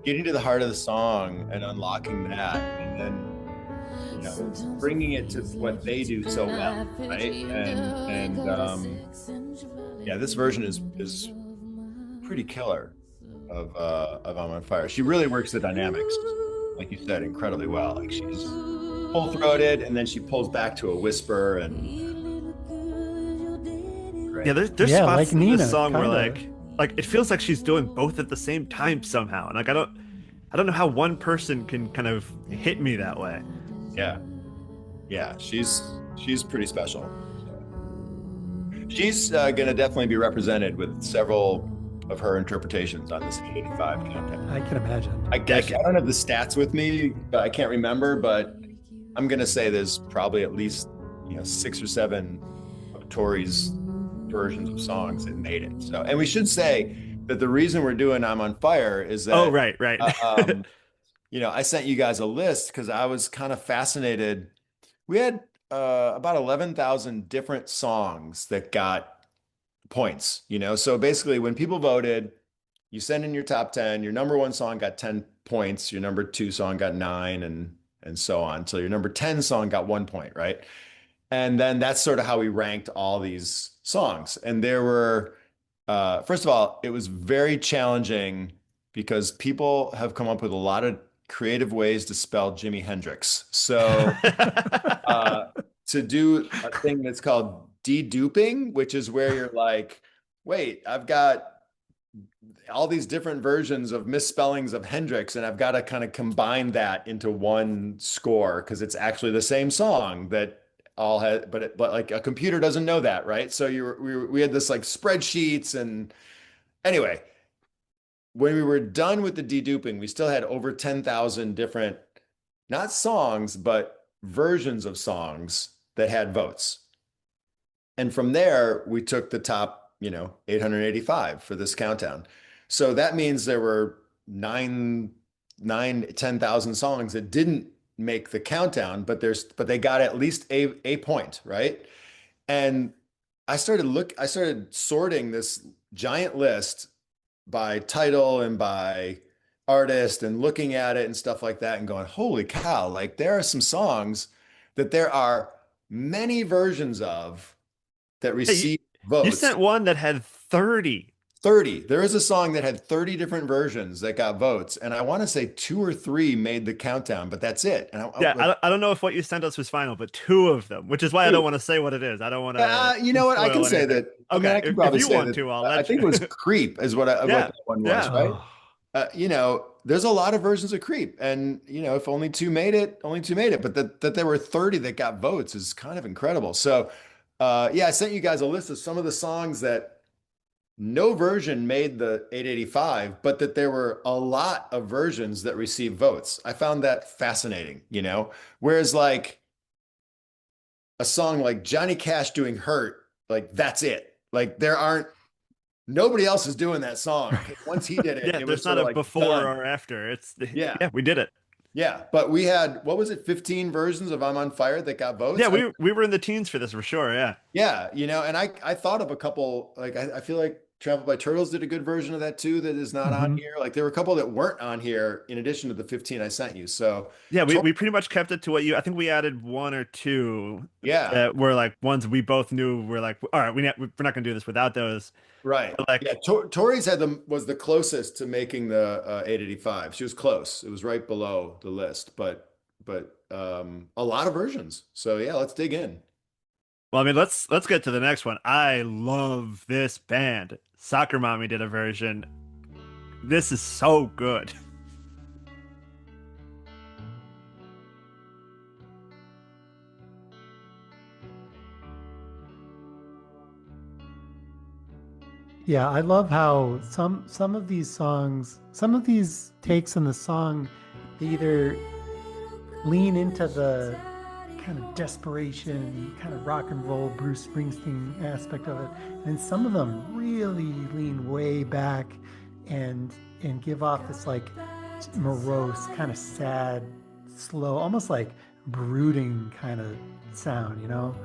getting to the heart of the song and unlocking that, and then bringing it to what they do so well, right? And yeah, this version is pretty killer of I'm on Fire. She really works the dynamics, like you said, incredibly well. Like she's full-throated, and then she pulls back to a whisper, and great. Yeah, there's spots like in Nina, this song kinda. Where like it feels like she's doing both at the same time somehow, and like I don't know how one person can kind of hit me that way. Yeah, she's pretty special. She's gonna definitely be represented with several of her interpretations on this 85 countdown. I can imagine. I don't have the stats with me, but I can't remember, but I'm gonna say there's probably at least 6 or 7 of Tori's versions of songs that made it. So, and we should say that the reason we're doing I'm on Fire is that right. I sent you guys a list because I was kind of fascinated. We had about 11,000 different songs that got points, so basically when people voted, you send in your top 10, your number 1 song got 10 points, your number 2 song got 9, and so on. So your number 10 song got 1 point, right? And then that's sort of how we ranked all these songs. And there were, first of all, it was very challenging because people have come up with a lot of creative ways to spell Jimi Hendrix. So to do a thing that's called deduping, which is where you're like, wait, I've got all these different versions of misspellings of Hendrix, and I've got to kind of combine that into one score because it's actually the same song that all had, but like a computer doesn't know that, right? So we had this like spreadsheets, and anyway, when we were done with the deduping, we still had over 10,000 different, not songs, but versions of songs that had votes. And from there, we took the top 885 for this countdown. So that means there were 10,000 songs that didn't make the countdown, but they got at least a point, right? And I started sorting this giant list by title and by artist and looking at it and stuff like that and going, holy cow, like there are some songs that there are many versions of that receive votes. You sent one that had 30. There is a song that had 30 different versions that got votes, and I want to say 2 or 3 made the countdown, but that's it. And I don't know if what you sent us was final, but 2 of them, which is why I don't want to say what it is. I don't want to. You know what? I can say that. Okay, I can probably if you say want that, to, I'll I think it was Creep is what that one was, right? There's a lot of versions of Creep, and if only 2 made it, But that there were 30 that got votes is kind of incredible. So, I sent you guys a list of some of the songs that no version made the 885, but that there were a lot of versions that received votes. I found that fascinating, you know? Whereas like a song like Johnny Cash doing Hurt, like that's it. Like there aren't nobody else is doing that song. Once he did it, Yeah, it there's was not sort of a like before done. or after. It's Yeah. yeah, we did it. Yeah. But we had, what was it, 15 versions of I'm on Fire that got Yeah, votes? we were in the teens for this for sure. Yeah. Yeah, you know, and I thought of a couple, like I feel like Travel by Turtles did a good version of that too that is not on Hmm. here. Like there were a couple that weren't on here in addition to the 15 I sent you. So Yeah, Tor- we pretty much kept it to what you. I think we added one or two yeah, that were like ones we both knew were like, all right, we're not gonna do this without those. right. But Yeah, like, Tori's had the was the closest to making the 885. She was close. It was right below the list, but a lot of versions. So yeah, let's dig in. well, I mean, let's get to the next one. I love this band. Soccer Mommy did a version. This is so good. Yeah, I love how some of these songs, some of these takes in the song, they either lean into the kind of desperation, kind of rock and roll Bruce Springsteen aspect of it, and some of them really lean way back and give off this like morose, kind of sad, slow, almost like brooding kind of sound, you know?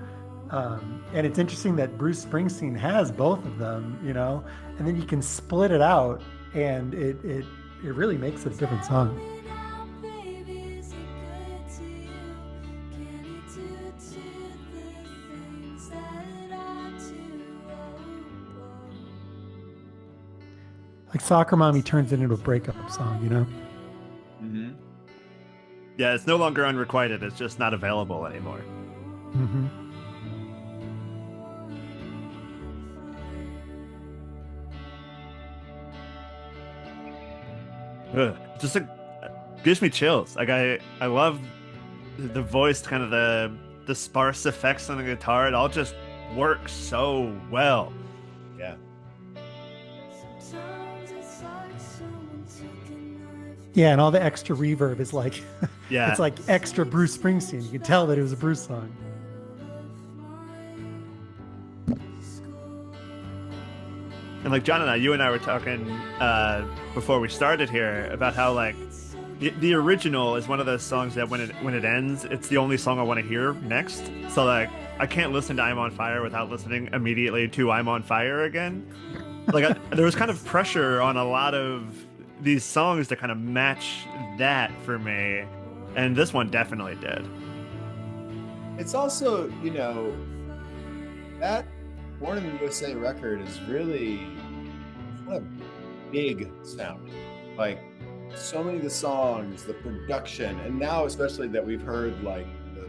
And it's interesting that Bruce Springsteen has both of them, you know, and then you can split it out, and it really makes a different song. Like Soccer Mommy turns it into a breakup song, you know? Hmm. Yeah, it's no longer unrequited. It's just not available anymore. Hmm. Ugh. Just like gives me chills. Like I love the voice, kind of the sparse effects on the guitar. It all just works so well. Yeah. Yeah, and all the extra reverb is like, it's Yeah. like extra Bruce Springsteen. You can tell that it was a Bruce song. And like John and I, you and I were talking before we started here about how like the original is one of those songs that when it ends, it's the only song I want to hear next. So like I can't listen to I'm on Fire without listening immediately to I'm on Fire again. Like there was kind of pressure on a lot of these songs to kind of match that for me, and this one definitely did. It's also, you know, that Born in the USA record is really kind of big sounding. Like so many of the songs, the production, and now especially that we've heard like the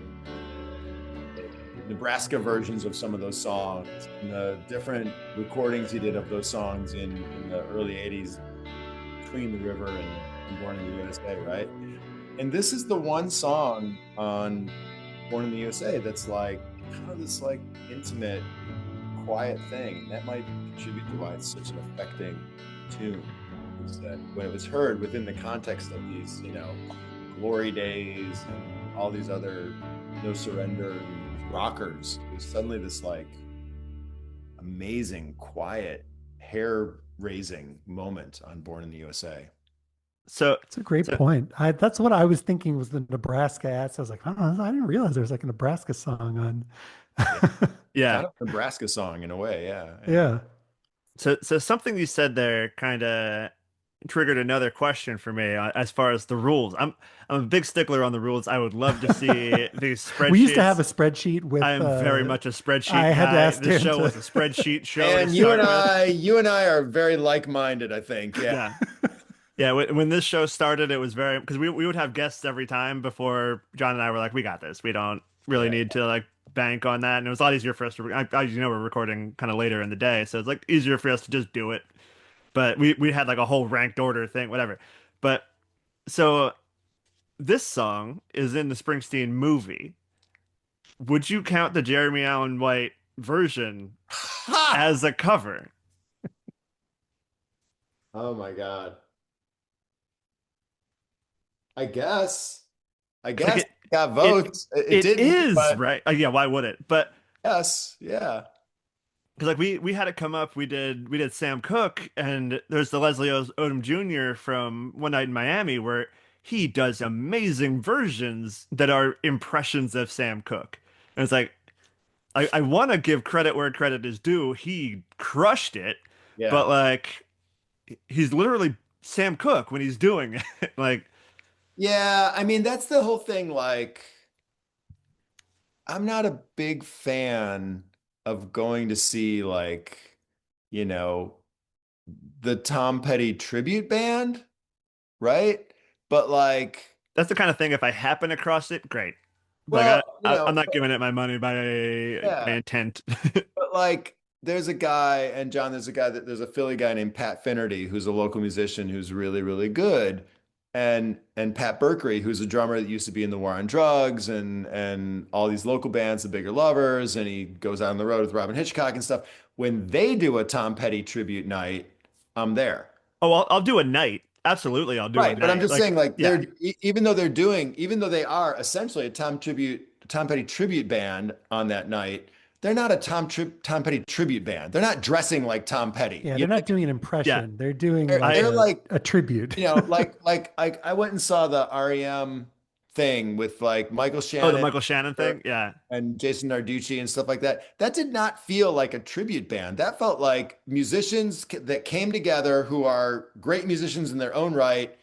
Nebraska versions of some of those songs and the different recordings he did of those songs in the early 80s between the river and Born in the USA, right? And this is the one song on Born in the USA that's like kind of this like intimate, quiet thing. And that might contribute to why it's such an affecting tune. Is that when it was heard within the context of these, you know, glory days and all these other no surrender rockers, it was suddenly this like amazing, quiet, hair raising moment on Born in the USA. So It's a great so point. That's what I was thinking was the Nebraska ads. I was like, oh, I didn't realize there was like a Nebraska song Yeah, on. yeah. kind of a Nebraska song in a way. Yeah, yeah. Yeah. So something you said there kind of triggered another question for me as far as the rules. I'm a big stickler on the rules. I would love to see these We used to have a spreadsheets. spreadsheet I with am very much a I spreadsheet had to guy. ask This Dan show to was a spreadsheet show to And you and start with. I are very like-minded, I think. Yeah. Yeah. Yeah, when this show started, it was very because we would have guests every time before John and I were like, we got this. We don't really Yeah. need to like bank on that. And it was a lot easier for us to, you know, we're recording kind of later in the day. So it's like easier for us to just do it. But we had like a whole ranked order thing, whatever. But so this song is in the Springsteen movie. Would you count the Jeremy Allen White version Ha! as a cover? Oh my God. I guess. I It's like guess it got it votes. It it didn't, is, but right? Yeah, why would it? But yes, yeah. because like we had it come up, we did Sam Cooke, and there's the Leslie Odom Jr. from One Night in Miami, where he does amazing versions that are impressions of Sam Cooke. And it's like I want to give credit where credit is due. He crushed it, but Yeah. like he's literally Sam Cooke when he's doing it. Like Yeah, I mean that's the whole thing. Like, I'm not a big fan of going to see like, you know, the Tom Petty tribute band, right? But like, that's the kind of thing. If I happen across it, great. Like well, I'm not giving it my money by yeah. intent. But like, there's a guy, and John, there's a Philly guy named Pat Finnerty, who's a local musician who's really, really good. And Pat Berkery, who's a drummer that used to be in the War on Drugs and all these local bands, the Bigger Lovers, and he goes out on the road with Robin Hitchcock and stuff. When they do a Tom Petty tribute night, I'm there. Oh, I'll do a night. Absolutely, I'll do a Right, but I'm night. just Like, saying, like yeah, even though they are essentially a Tom Petty tribute band on that night, they're not a Tom Petty tribute band. They're not dressing like Tom Petty. Yeah, You they're know, not doing an yeah. impression. They're doing they're, like I they're like, a tribute. I went and saw the REM thing with like Michael Oh, the Shannon Michael Shannon thing. Yeah, and Jason Narducci and stuff like that. That did not feel like a tribute band. That felt like musicians that came together who are great musicians in their own right,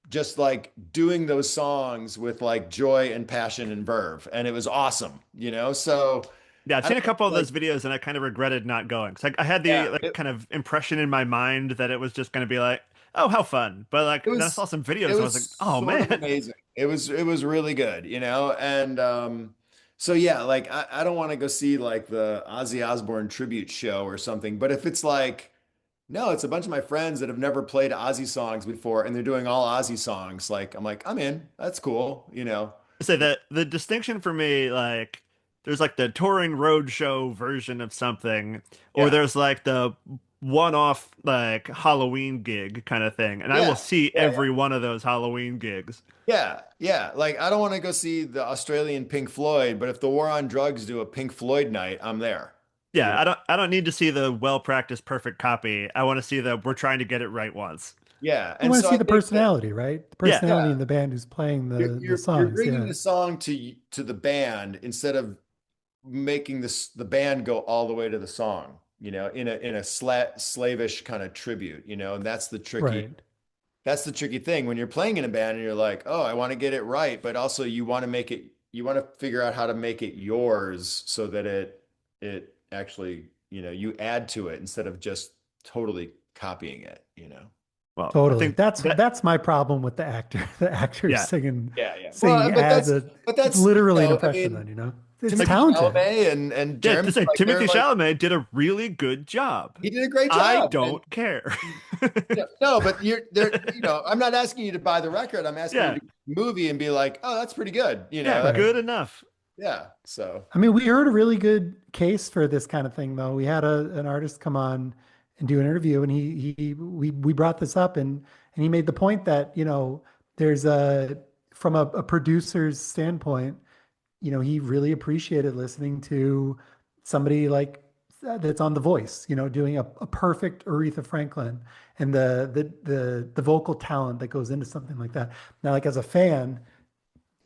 just like doing those songs with like joy and passion and verve. And it was awesome, you know? So yeah. I've I seen a don't couple of like, those videos, and I kind of regretted not going. Cause I had the yeah, like kind of impression in my mind that it was just going to be like, oh, how fun. But like it then I saw was, some it videos, and I was was like, oh sort of man. amazing. It was really good, you know? And, so yeah, like I don't want to go see like the Ozzy Osbourne tribute show or something, but if it's like, no, it's a bunch of my friends that have never played Ozzy songs before and they're doing all Ozzy songs, like I'm like, I'm in. That's cool, you know? Say that the distinction for me, like, there's like the touring roadshow version of something, or Yeah. there's like the one-off like Halloween gig kind of thing, and I will Yeah. see Yeah. every one of those Halloween gigs. Yeah, yeah. Like I don't want to go see the Australian Pink Floyd, but if the War on Drugs do a Pink Floyd night, I'm there. You Yeah, know? I don't need to see the well-practiced perfect copy. I want to see that we're trying to get it right once. Yeah, I and want to so see I the think that personality, right? The Yeah, personality yeah, in the band who's playing you're the you're you're songs. bringing Yeah. the song to the band instead of making the band go all the way to the song. You know, in a slavish kind of tribute. You know, and Right. that's the tricky thing when you're playing in a band and you're like, oh, I want to get it right, but also you want to figure out how to make it yours so that it actually, you add to it instead of just totally copying it, you know? well, I Totally. think that That's my problem with the actor. The actor yeah, Yeah, yeah. Well, singing as a but it's that's, literally an I impression mean, then, you know? It's like Timothy talented. Chalamet and yeah, Jeremy, to say like they're Timothy like, Chalamet did a really good job. he did a great I job. And don't care. no, but you're there, I'm not asking you to buy the record. I'm asking you Yeah, to movie and be like, oh, that's pretty good. yeah, Right. good enough. Yeah. So I mean, we heard a really good case for this kind of thing, though. We had an artist come on and do an interview, and we brought this up, and he made the point that there's a from a producer's standpoint, he really appreciated listening to somebody like that's on The Voice, doing a perfect Aretha Franklin and the vocal talent that goes into something like that. Now, like as a fan.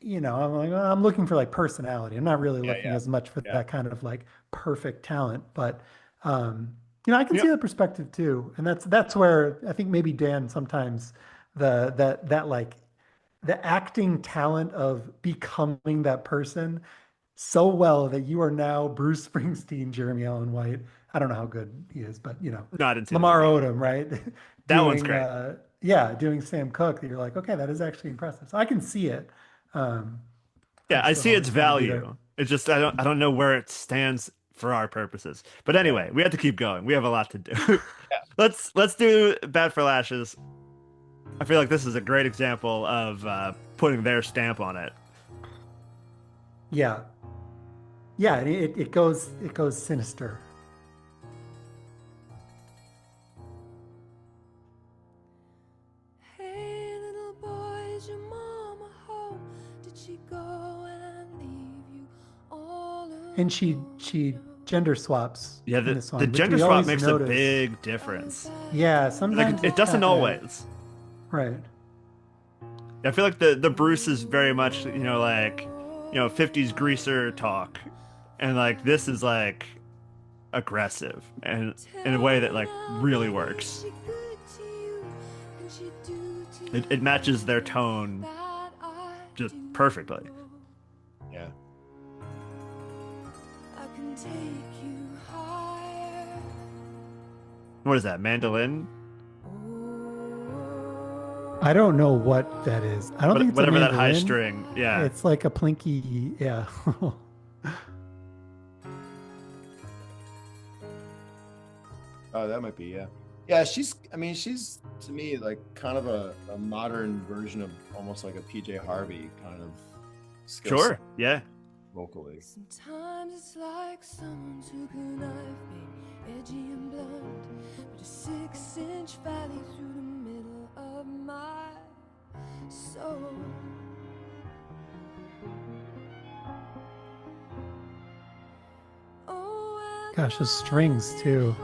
I'm like, well, I'm looking for like personality. I'm not really yeah, looking yeah, as much for yeah. that kind of like perfect talent, but I can Yeah, see the perspective too. And that's where I think maybe Dan sometimes that like the acting talent of becoming that person so well that you are now Bruce Springsteen, Jeremy Allen White. I don't know how good he is, but no, I didn't see the Lamar movie. Odom, right? That one's doing great. yeah, doing Sam Cooke that you're like, okay, that is actually impressive. So I can see it. Um, I Yeah, I just don't see its always want to be there. value. It's just I don't know where it stands for our purposes. But Yeah. anyway, we have to keep going. We have a lot to do. Yeah. Let's do Bad for Lashes. I feel like this is a great example of putting their stamp on it. Yeah, yeah, and it goes sinister. And she gender swaps Yeah, in the song, the which gender we swap always makes notice. a big difference. Yeah, sometimes Like it doesn't always. Right. I feel like the Bruce is very much, like, 50s greaser talk. And like this is like aggressive and in a way that like really works. It matches their tone just perfectly. Yeah. What is that, mandolin? I don't know what that is. I don't think it's Whatever a that high mandolin. string. Yeah. It's like a plinky. Yeah. Oh, that might be, yeah. Yeah, she's to me like kind of a modern version of almost like a PJ Harvey kind of skill Sure. set Yeah. vocally. Sometimes it's like someone took a knife, made edgy and blunt, but a 6-inch valley through the middle of my soul. Oh, Gosh, those strings too.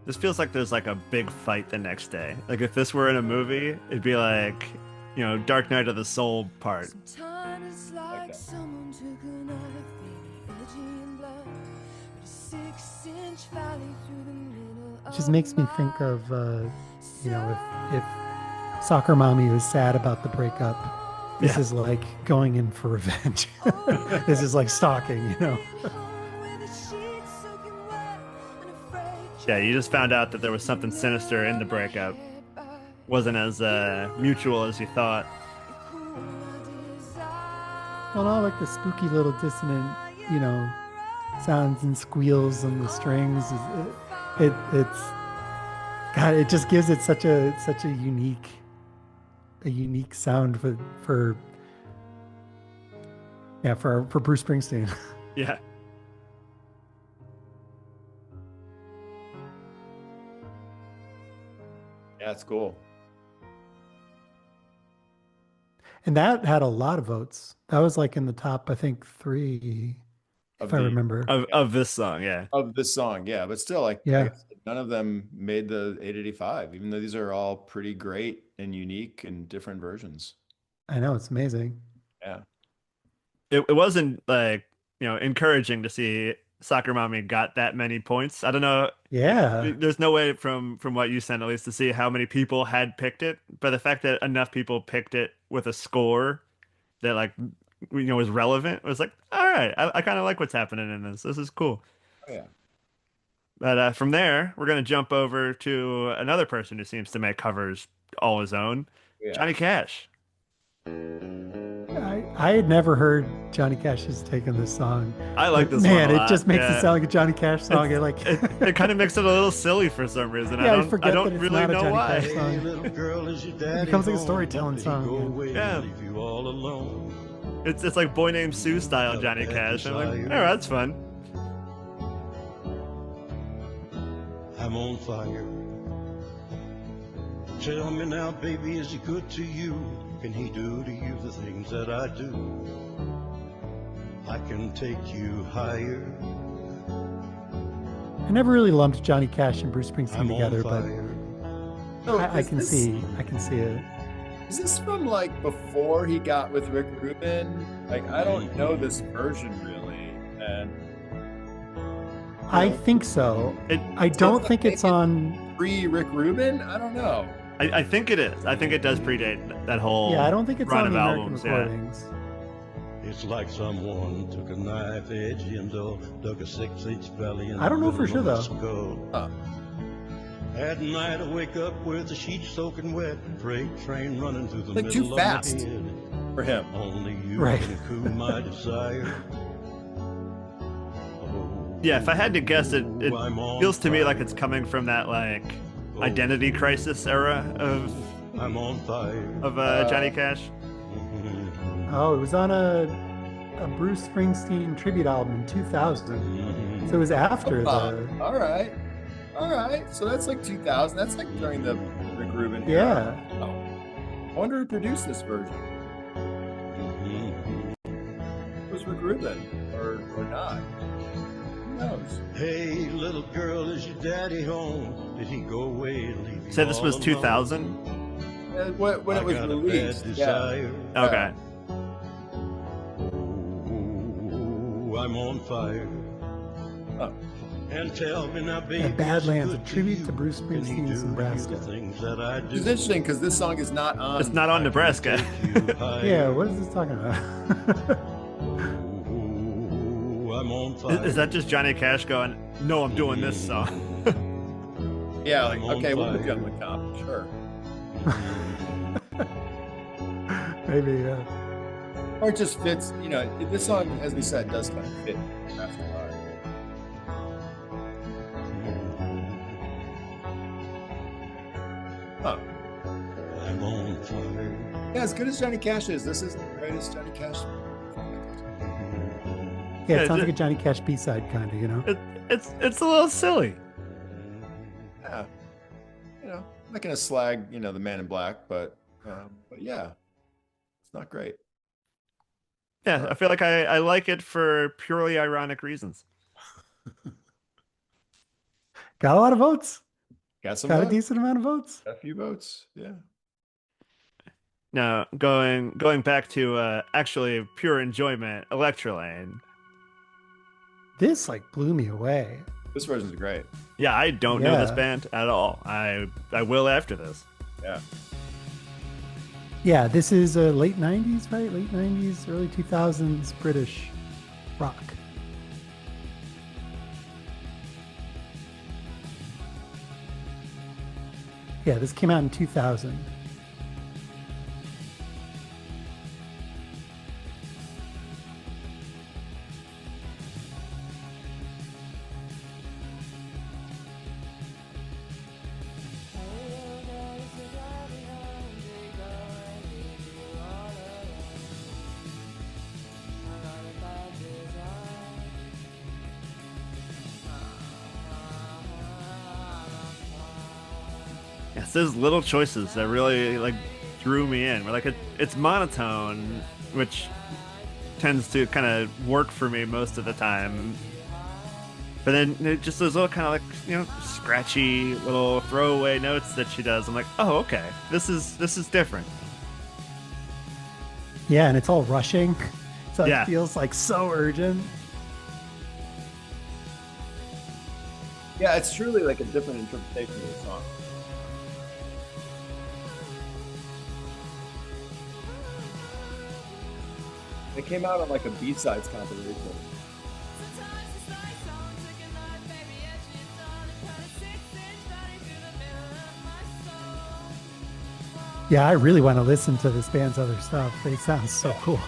This feels like there's like a big fight the next day. Like if this were in a movie, it'd be like, Dark Night of the Soul part. sometimes it's like someone took a knife, made edgy and blunt, but a 6-inch valley through the middle It just makes me think of, if Soccer Mommy was sad about the breakup, this is like going in for revenge. This is like stalking, Yeah, you just found out that there was something sinister in the breakup. Wasn't as mutual as you thought. Well, all like the spooky little dissonant, sounds and squeals on the strings. It's God. It just gives it such a unique sound for Bruce Springsteen. Yeah. Yeah, it's cool. And that had a lot of votes. That was like in the top, I think, 3, if I remember. Of this song, yeah. Of this song, yeah. But still, like, Yeah. I guess none of them made the 885, even though these are all pretty great and unique and different versions. I know, it's amazing. Yeah. It wasn't like, encouraging to see Soccer Mommy got that many points. I don't know. Yeah. There's no way from what you sent at least to see how many people had picked it, but the fact that enough people picked it with a score that like was relevant was like, all right, I kind of like what's happening in this. This is cool. Oh, yeah. But from there, we're gonna jump over to another person who seems to make covers all his own, Yeah. Johnny Cash. I had never heard Johnny Cash's take on this song. I like But this man, one a it lot. just makes Yeah. it sound like a Johnny Cash song. It kind of makes it a little silly for some reason. Yeah, I I forget don't that it's really not a know Johnny why. Cash song. It becomes like a storytelling song, Yeah. It's like Boy Named Sue style Johnny Cash. I'm like, oh, that's fun. I'm on fire. Tell me now, baby, is he good to you? Can he do to you the things that I do? I can take you higher. I never really lumped Johnny Cash and Bruce Springsteen I'm together, on but fire. I can see it. Is this from like before he got with Rick Rubin? Like, I don't know this version really. And I think so. I don't think it's on. pre-Rick Rubin? I don't know. I think it is. I think it does predate that whole Yeah, I don't think it's run on of the American albums. recordings. It's like someone took a knife edge and dug a 6-inch valley in I don't know the for middle sure, of though. my skull. Huh. At night I wake up with the sheets soaking wet, freight train running through the Like middle too of my fast head. for him. Only you Right. can cool my desire. Yeah, if I had to guess, it I'm on feels to me like fire. it's coming from that like identity crisis era I'm on fire. of Johnny Cash. Oh, it was on a Bruce Springsteen tribute album in 2000. So it was after the. All right. So that's like 2000. That's like during the Rick Rubin era. Yeah. Oh. I wonder who produced this version. Was Rick Rubin or not? Who knows? Hey, little girl, is your daddy home? Did he go away and leave you Say this all was alone? 2000. When it was I got a released. bad Yeah. desire. Okay. Ooh, I'm on fire. Oh. And tell me now, baby, And Badlands, is a it good tribute you? to Bruce Can he Springsteen's do to you Nebraska. the things that I do? It's interesting because this song is not on. It's not on Nebraska. Yeah, what is this talking about? Ooh, I'm on fire. Is that just Johnny Cash going, no, I'm doing this song? Yeah, like, I'm on okay, we'll put you fire. on the top. Sure. Maybe, yeah. Or it just fits, this song, as we said, does kind of fit Nebraska vibe. Huh. I'm on fire. Yeah, as good as Johnny Cash is, this isn't the greatest Johnny Cash. Yeah, Yeah, it sounds ju- like a Johnny Cash B-side kind of, you know? It's a little silly. Yeah. I'm not going to slag, the Man in Black, but yeah, it's not great. Yeah, I feel like I like it for purely ironic reasons. Got a lot of votes. Got some Got a votes. decent amount of votes. Got a few votes. Yeah. Now, going back to actually pure enjoyment, Electrolane. This like blew me away. This version's great. Yeah, I don't know this Yeah. band at all. I will after this. Yeah. Yeah, this is late 90s, right? Late 90s, early 2000s British rock. Yeah, this came out in 2000. It's those little choices that really like drew me in. Like it's monotone, which tends to kind of work for me most of the time. But then just those little kind of like scratchy little throwaway notes that she does. I'm like, oh, okay, this is different. Yeah, and it's all rushing. So Yeah. it feels like so urgent. Yeah, it's truly like a different interpretation of the song. It came out on like a B-sides compilation. Yeah, I really want to listen to this band's other stuff. They sound so cool.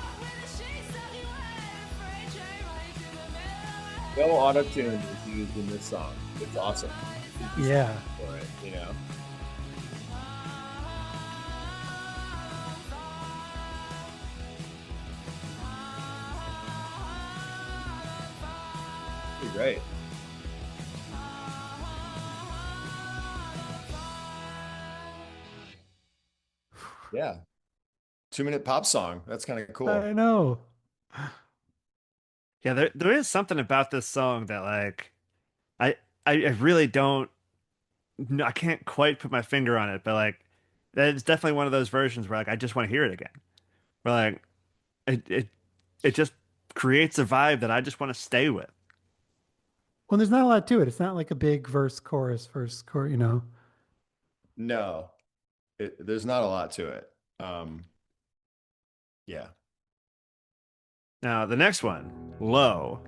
No auto-tune is used in this song. It's awesome. Yeah. For it, Pretty great. Yeah. 2-minute pop song. That's kind of cool. I know. Yeah, there is something about this song that like I really don't. No, I can't quite put my finger on it, but like that's definitely one of those versions where like I just want to hear it again. Where like it just creates a vibe that I just want to stay with. Well, there's not a lot to it. It's not like a big verse, chorus, you know. No, there's not a lot to it. Yeah. Now the next one, Low.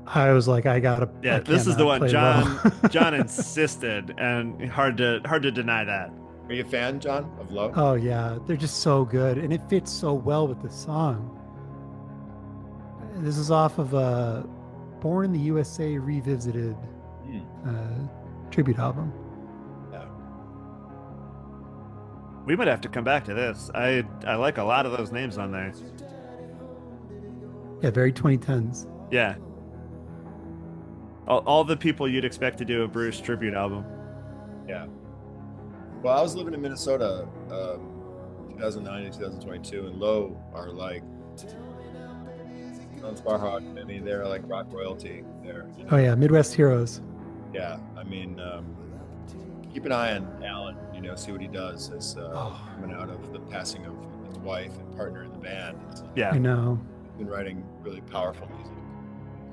I was like, I gotta. Yeah, I this is cannot the one play John low. John insisted, and hard to deny that. Are you a fan, John, of Low? Oh yeah, they're just so good, and it fits so well with the song. This is off of "Born in the USA" revisited tribute album. Yeah. We might have to come back to this. I like a lot of those names on there. Yeah, very 2010s. Yeah. All the people you'd expect to do a Bruce tribute album. Yeah. Well, I was living in Minnesota 2009 and 2022, and Low are like on Sparhawk. I mean, they're like rock royalty there. You know? Oh yeah, Midwest Heroes. Yeah. I mean, keep an eye on Alan, you know, see what he does as coming out of the passing of his wife and partner in the band. Yeah. I know. He's been writing really powerful music.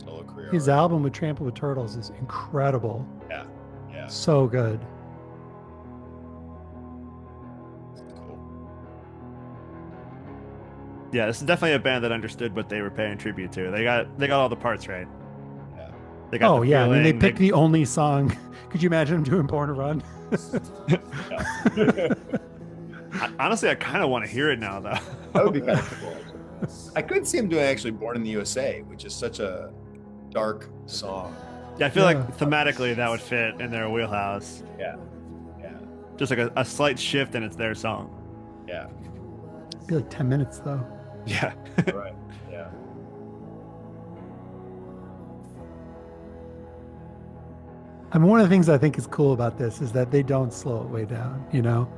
Solo career. His album with Trample with Turtles is incredible. Yeah. Yeah. So good. Cool. Yeah, this is definitely a band that understood what they were paying tribute to. They got all the parts right. Yeah. They got Oh the yeah, I mean they feeling, picked the only song. Could you imagine them doing Born to Run? Honestly, I kind of want to hear it now, though. That would be kind of cool. I could see him doing actually "Born in the USA," which is such a dark song. Yeah, I feel Yeah. like thematically that would fit in their wheelhouse. Yeah. Yeah. Just like a slight shift, and it's their song. Yeah. It'd be like 10 minutes though. Yeah. Right. Yeah. I mean, one of the things I think is cool about this is that they don't slow it way down, you know?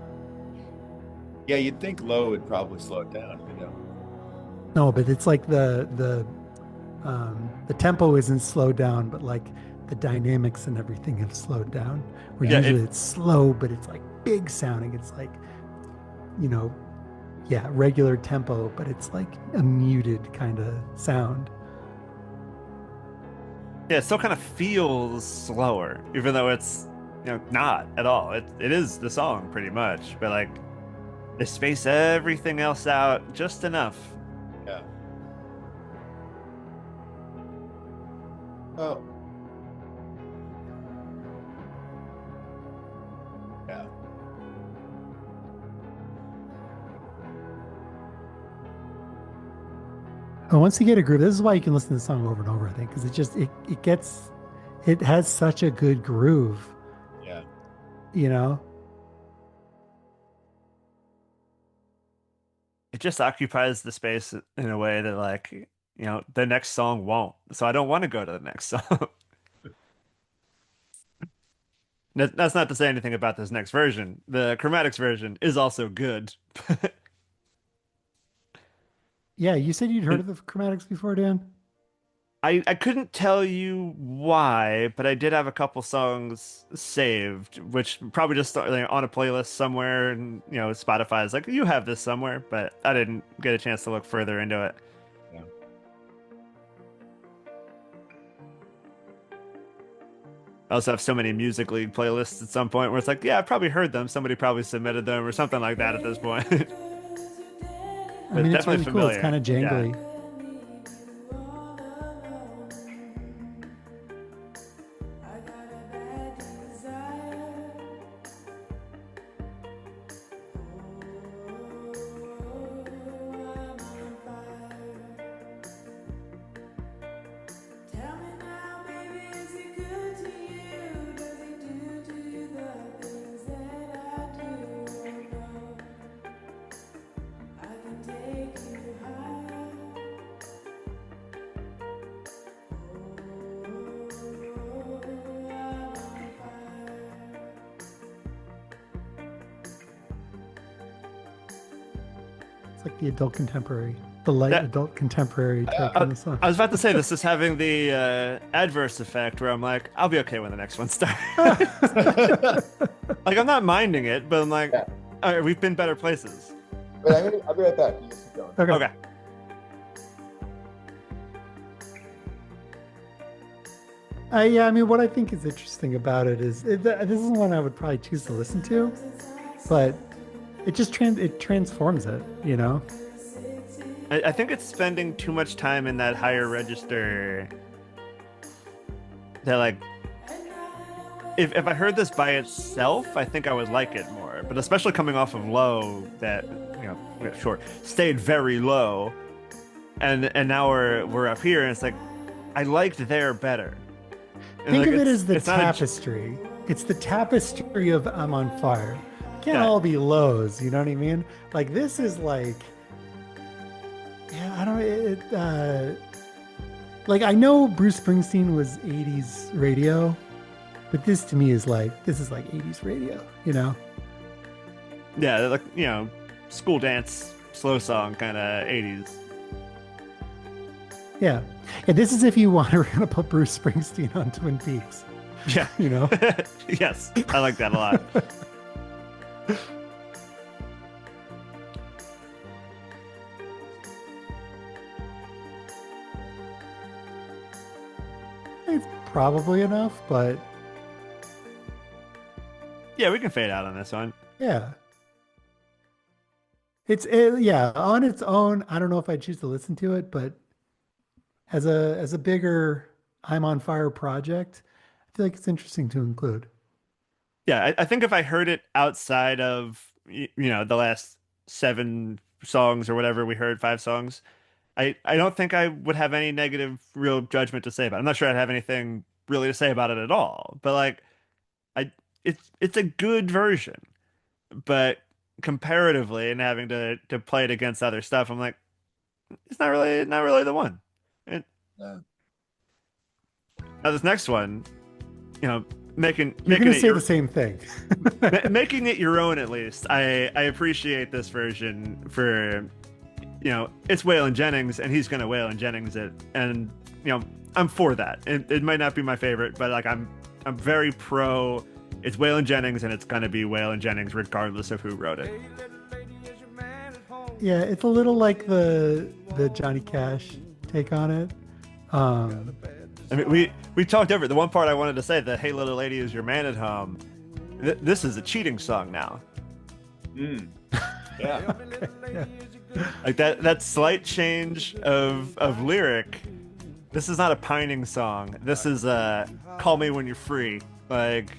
Yeah. You'd think Low would probably slow it down, you know. No, but it's like the tempo isn't slowed down, but like the dynamics and everything have slowed down. Where Yeah, usually it's slow, but it's like big sounding. It's like, you know, yeah, regular tempo, but it's like a muted kind of sound. Yeah, it still kind of feels slower, even though it's, you know, not at all. It is the song pretty much, but like they space everything else out just enough. Yeah. Oh. Yeah. And once you get a groove, this is why you can listen to the song over and over, I think, because it has such a good groove, Yeah. you know? It just occupies the space in a way that, like, you know, the next song won't. So I don't want to go to the next song. That's not to say anything about this next version. The Chromatics version is also good. Yeah, you said you'd heard of the Chromatics before, Dan? I couldn't tell you why, but I did have a couple songs saved, which probably just like, on a playlist somewhere, and you know, Spotify is like, you have this somewhere, but I didn't get a chance to look further into it. Yeah. I also have so many Music League playlists at some point where it's like, yeah, I've probably heard them. Somebody probably submitted them or something like that at this point. I mean, it's definitely really cool. It's familiar. kind of jangly. Yeah. It's like the adult contemporary, the light adult contemporary take on the song. I was about to say this is having the adverse effect where I'm like, I'll be okay when the next one starts. Like I'm not minding it, but I'm like, Yeah. all right, we've been better places. But I'll be right back. You just keep going. Okay. Yeah, I mean, what I think is interesting about it is this is one I would probably choose to listen to, but it just transforms it, you know? I think it's spending too much time in that higher register that like if I heard this by itself, I think I would like it more. But especially coming off of Low, that stayed very low, and now we're up here, and it's like I liked there better. And Think like, of it as the it's not tapestry. It's the tapestry of I'm on fire. Can't all be lows, you know what I mean? Like this is like, yeah, I don't. Like I know Bruce Springsteen was '80s radio, but this to me is like '80s radio, you know? Yeah, like school dance slow song kind of '80s. Yeah, and this is if you want to put Bruce Springsteen on Twin Peaks. Yeah, you know. Yes, I like that a lot. It's probably enough, but yeah, we can fade out on this one. Yeah. Yeah, on its own, I don't know if I'd choose to listen to it, but as a bigger I'm on Fire project, I feel like it's interesting to include. Yeah, I think if I heard it outside of the last 7 songs or whatever we heard, 5 songs, I don't think I would have any negative real judgment to say about it. I'm not sure I'd have anything really to say about it at all. But like it's a good version. But comparatively and having to play it against other stuff, I'm like, it's not really the one. Now this next one, making You're gonna it say the same thing. making it your own, at least. I appreciate this version for, it's Waylon Jennings and he's gonna Waylon Jennings it, and I'm for that. It might not be my favorite, but like I'm very pro. It's Waylon Jennings and it's gonna be Waylon Jennings regardless of who wrote it. Yeah, it's a little like the Johnny Cash take on it. I mean, we talked over it. The one part I wanted to say, that "Hey Little Lady, Is Your Man at Home?" This is a cheating song now. Yeah. Okay, yeah. Like that slight change of lyric. This is not a pining song. This is "Call Me When You're Free." Like,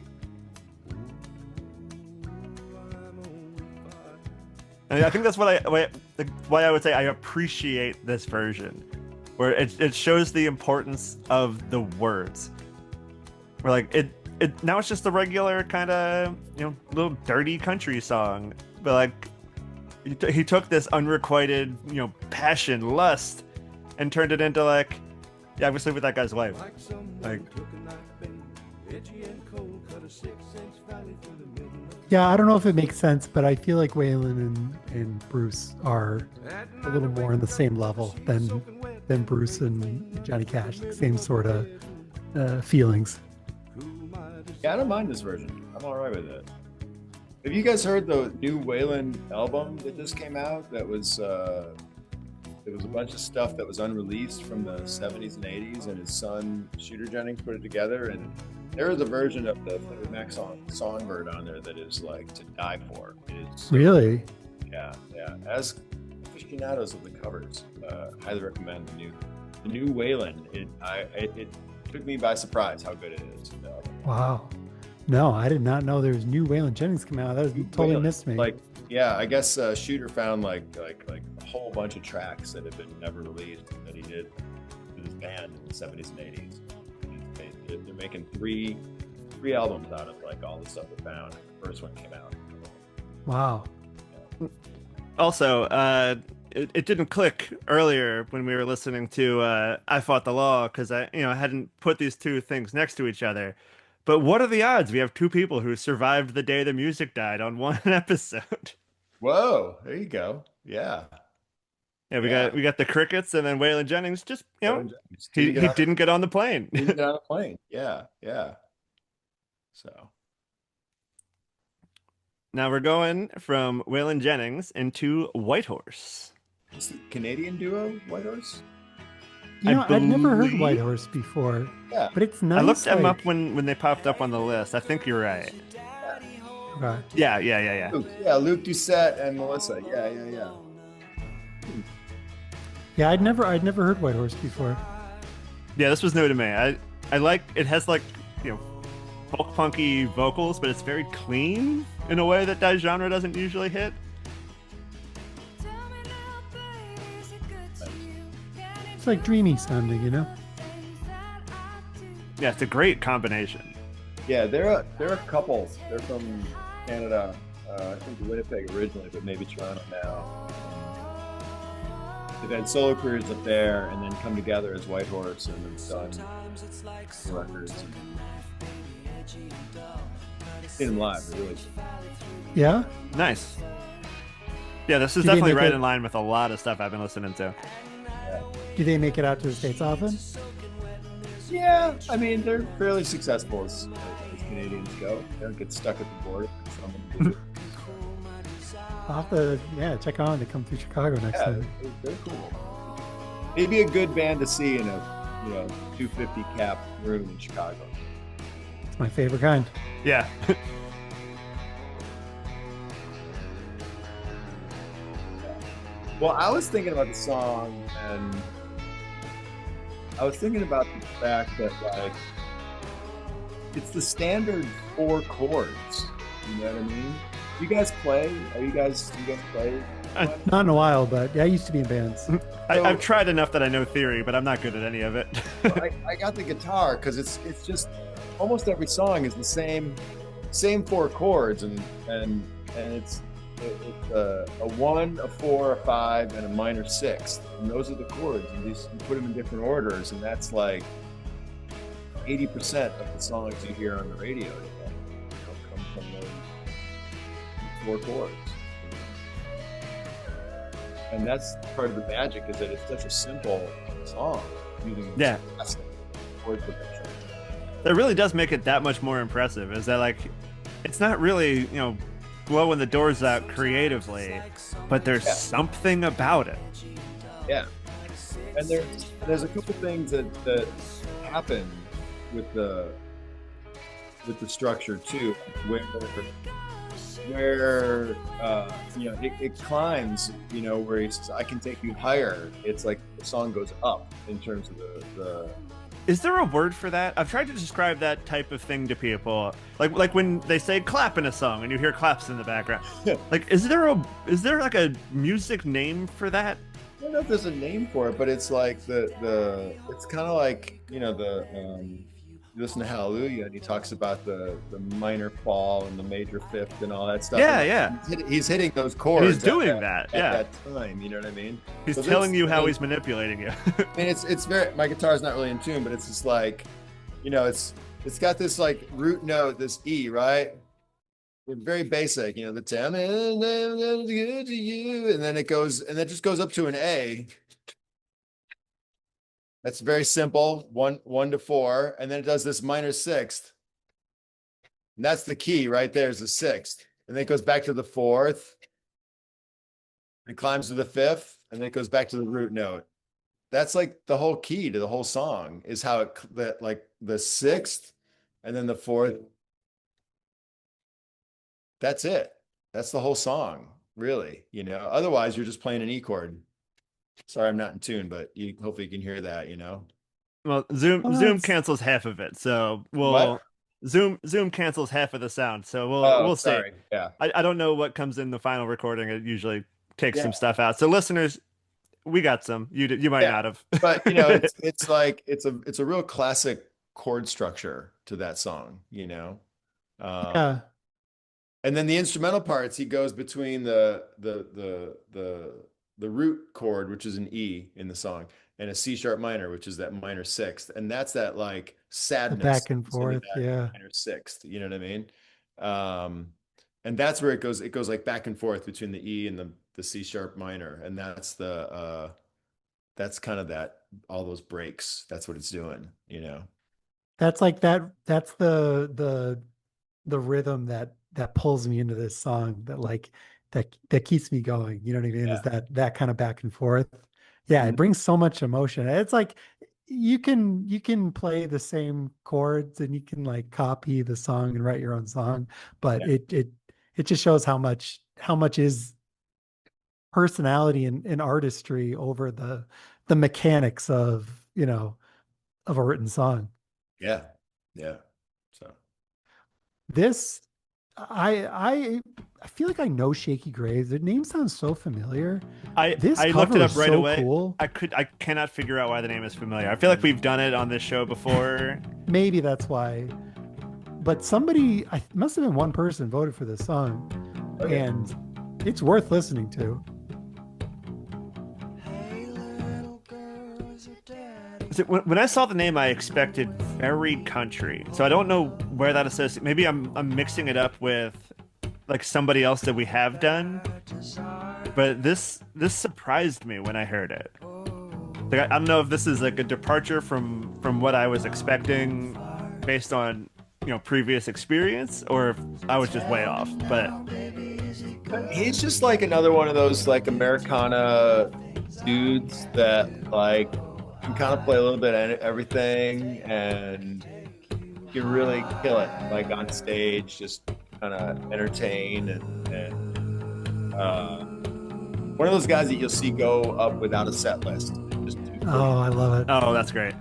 and I think that's why I would say I appreciate this version, where it shows the importance of the words. Where like it now it's just a regular kind of little dirty country song, but like he took this unrequited passion, lust, and turned it into like, yeah, obviously with that guy's wife. Like, Yeah, I don't know if it makes sense, but I feel like Waylon and Bruce are a little more on the same level than Bruce and Johnny Cash, like same sort of feelings. Yeah, I don't mind this version. I'm all right with it. Have you guys heard the new Waylon album that just came out? That was there was a bunch of stuff that was unreleased from the 70s and 80s, and his son Shooter Jennings put it together, and there is a version of the Fleetwood Mac song Songbird on there that is like to die for. It's Really? Yeah. As aficionados of the covers, highly recommend the new Waylon. It took me by surprise how good it is. Wow. No, I did not know there was new Waylon Jennings coming out. That was totally Waylon, missed me. Like, yeah, I guess Shooter found like a whole bunch of tracks that had been never released that he did with his band in the 70s and 80s. They're making three albums out of like all the stuff they found. The first one came out. Wow. also, it didn't click earlier when we were listening to "I Fought the Law" because I hadn't put these two things next to each other. But what are the odds we have 2 people who survived the day the music died on one episode? Whoa, there you go. Yeah. Yeah, we got the Crickets, and then Waylon Jennings. Just he didn't get on the plane. He didn't get on the plane. Yeah. So now we're going from Waylon Jennings into Whitehorse. it's the Canadian duo Whitehorse. I'd never heard Whitehorse before. Yeah. But it's nice. I looked them up when they popped up on the list. I think you're right. Okay. Yeah. Luke Doucette and Melissa. Yeah. Yeah, I'd never heard Whitehorse before. Yeah, this was new to me. I like it has like, you know, folk punky vocals, but it's very clean in a way that that genre doesn't usually hit. It's like dreamy sounding, you know? Yeah, it's a great combination. Yeah, they're a couple. They're from Canada. I think Winnipeg originally, but maybe Toronto now. They've had solo careers up there, and then come together as White Horse, and have done records. Seen them live, they're really good. Yeah. Nice. Yeah, this is Do they definitely make right it- in line with a lot of stuff I've been listening to. Do they make it out to the States often? Yeah, I mean, they're fairly successful as Canadians go. They don't get stuck at the border. Some of them do. I'll have to, check on to come through Chicago next Yeah, time. they're cool. They'd be a good band to see in a 250 cap room in Chicago. It's my favorite kind. Yeah. Well, I was thinking about the song, and I was thinking about the fact that like it's the standard 4 chords. You know what I mean? You guys play? Do you guys play? Not in a while, but yeah, I used to be in bands. I've tried enough that I know theory, but I'm not good at any of it. I got the guitar because it's just almost every song is the same 4 chords, and it's a 1, a 4, a 5, and a minor sixth, and those are the chords, and you put them in different orders, and that's like 80% of the songs you hear on the radio today, come from those 4 chords. And that's part of the magic, is that it's such a simple song using classic chord progression. That really does make it that much more impressive. Is that like, it's not really, blowing the doors out creatively, but there's something about it. Yeah, and there's a couple things that happen with the structure too, where it climbs, where he says, "I can take you higher." It's like the song goes up in terms of the Is there a word for that? I've tried to describe that type of thing to people. Like when they say clap in a song and you hear claps in the background. Like, is there like a music name for that? I don't know if there's a name for it, but it's like it's kind of like, you listen to Hallelujah, and he talks about the minor fall and the major fifth and all that stuff. Yeah. He's hitting those chords. He's doing that. At that time, you know what I mean? He's telling you how he's manipulating you. I mean, it's very. My guitar's not really in tune, but it's just like, it's got this like root note, this E, right? It's very basic, the tell me good to you, and then it just goes up to an A. That's very simple, 1 to 4, and then it does this minor sixth. And that's the key right there, is the sixth. And then it goes back to the 4th. It climbs to the 5th, and then it goes back to the root note. That's like the whole key to the whole song, is how like the 6th and then the 4th. That's it. That's the whole song, really. Otherwise you're just playing an E chord. Sorry, I'm not in tune, but hopefully you can hear that, Well, Zoom cancels half of it, so Zoom cancels half of the sound, so we'll see. Sorry. Yeah. I don't know what comes in the final recording. It usually takes some stuff out. So listeners, we got some. You might not have. But it's like it's a real classic chord structure to that song, Yeah. And then the instrumental parts, he goes between the root chord, which is an E in the song, and a C sharp minor, which is that minor sixth, and that's that like sadness, back and forth, minor sixth. You know what I mean? And that's where it goes like back and forth between the E and the C sharp minor, and that's kind of that, all those breaks. That's what it's doing. That's like that. That's the rhythm that pulls me into this song, that keeps me going. You know what I mean? Yeah. Is that kind of back and forth. Yeah, it brings so much emotion. It's like you can play the same chords and you can like copy the song and write your own song, but it just shows how much is personality and artistry over the mechanics of a written song. Yeah. Yeah. So This, I feel like I know Shaky Graves. Their name sounds so familiar. This I looked it cover up is right so away. cool. I cannot figure out why the name is familiar. I feel like we've done it on this show before. Maybe that's why. But somebody, I must have been one person voted for this song, Okay. and it's worth listening to. When I saw the name, I expected very country. So I don't know where that associates. Maybe I'm mixing it up with like somebody else that we have done. But this surprised me when I heard it. Like, I don't know if this is like a departure from what I was expecting based on, previous experience, or if I was just way off. But He's just like another one of those like Americana dudes that like can kind of play a little bit of everything and can really kill it like on stage, just kind of entertain and one of those guys that you'll see go up without a set list, just Oh, I love it. oh, that's great.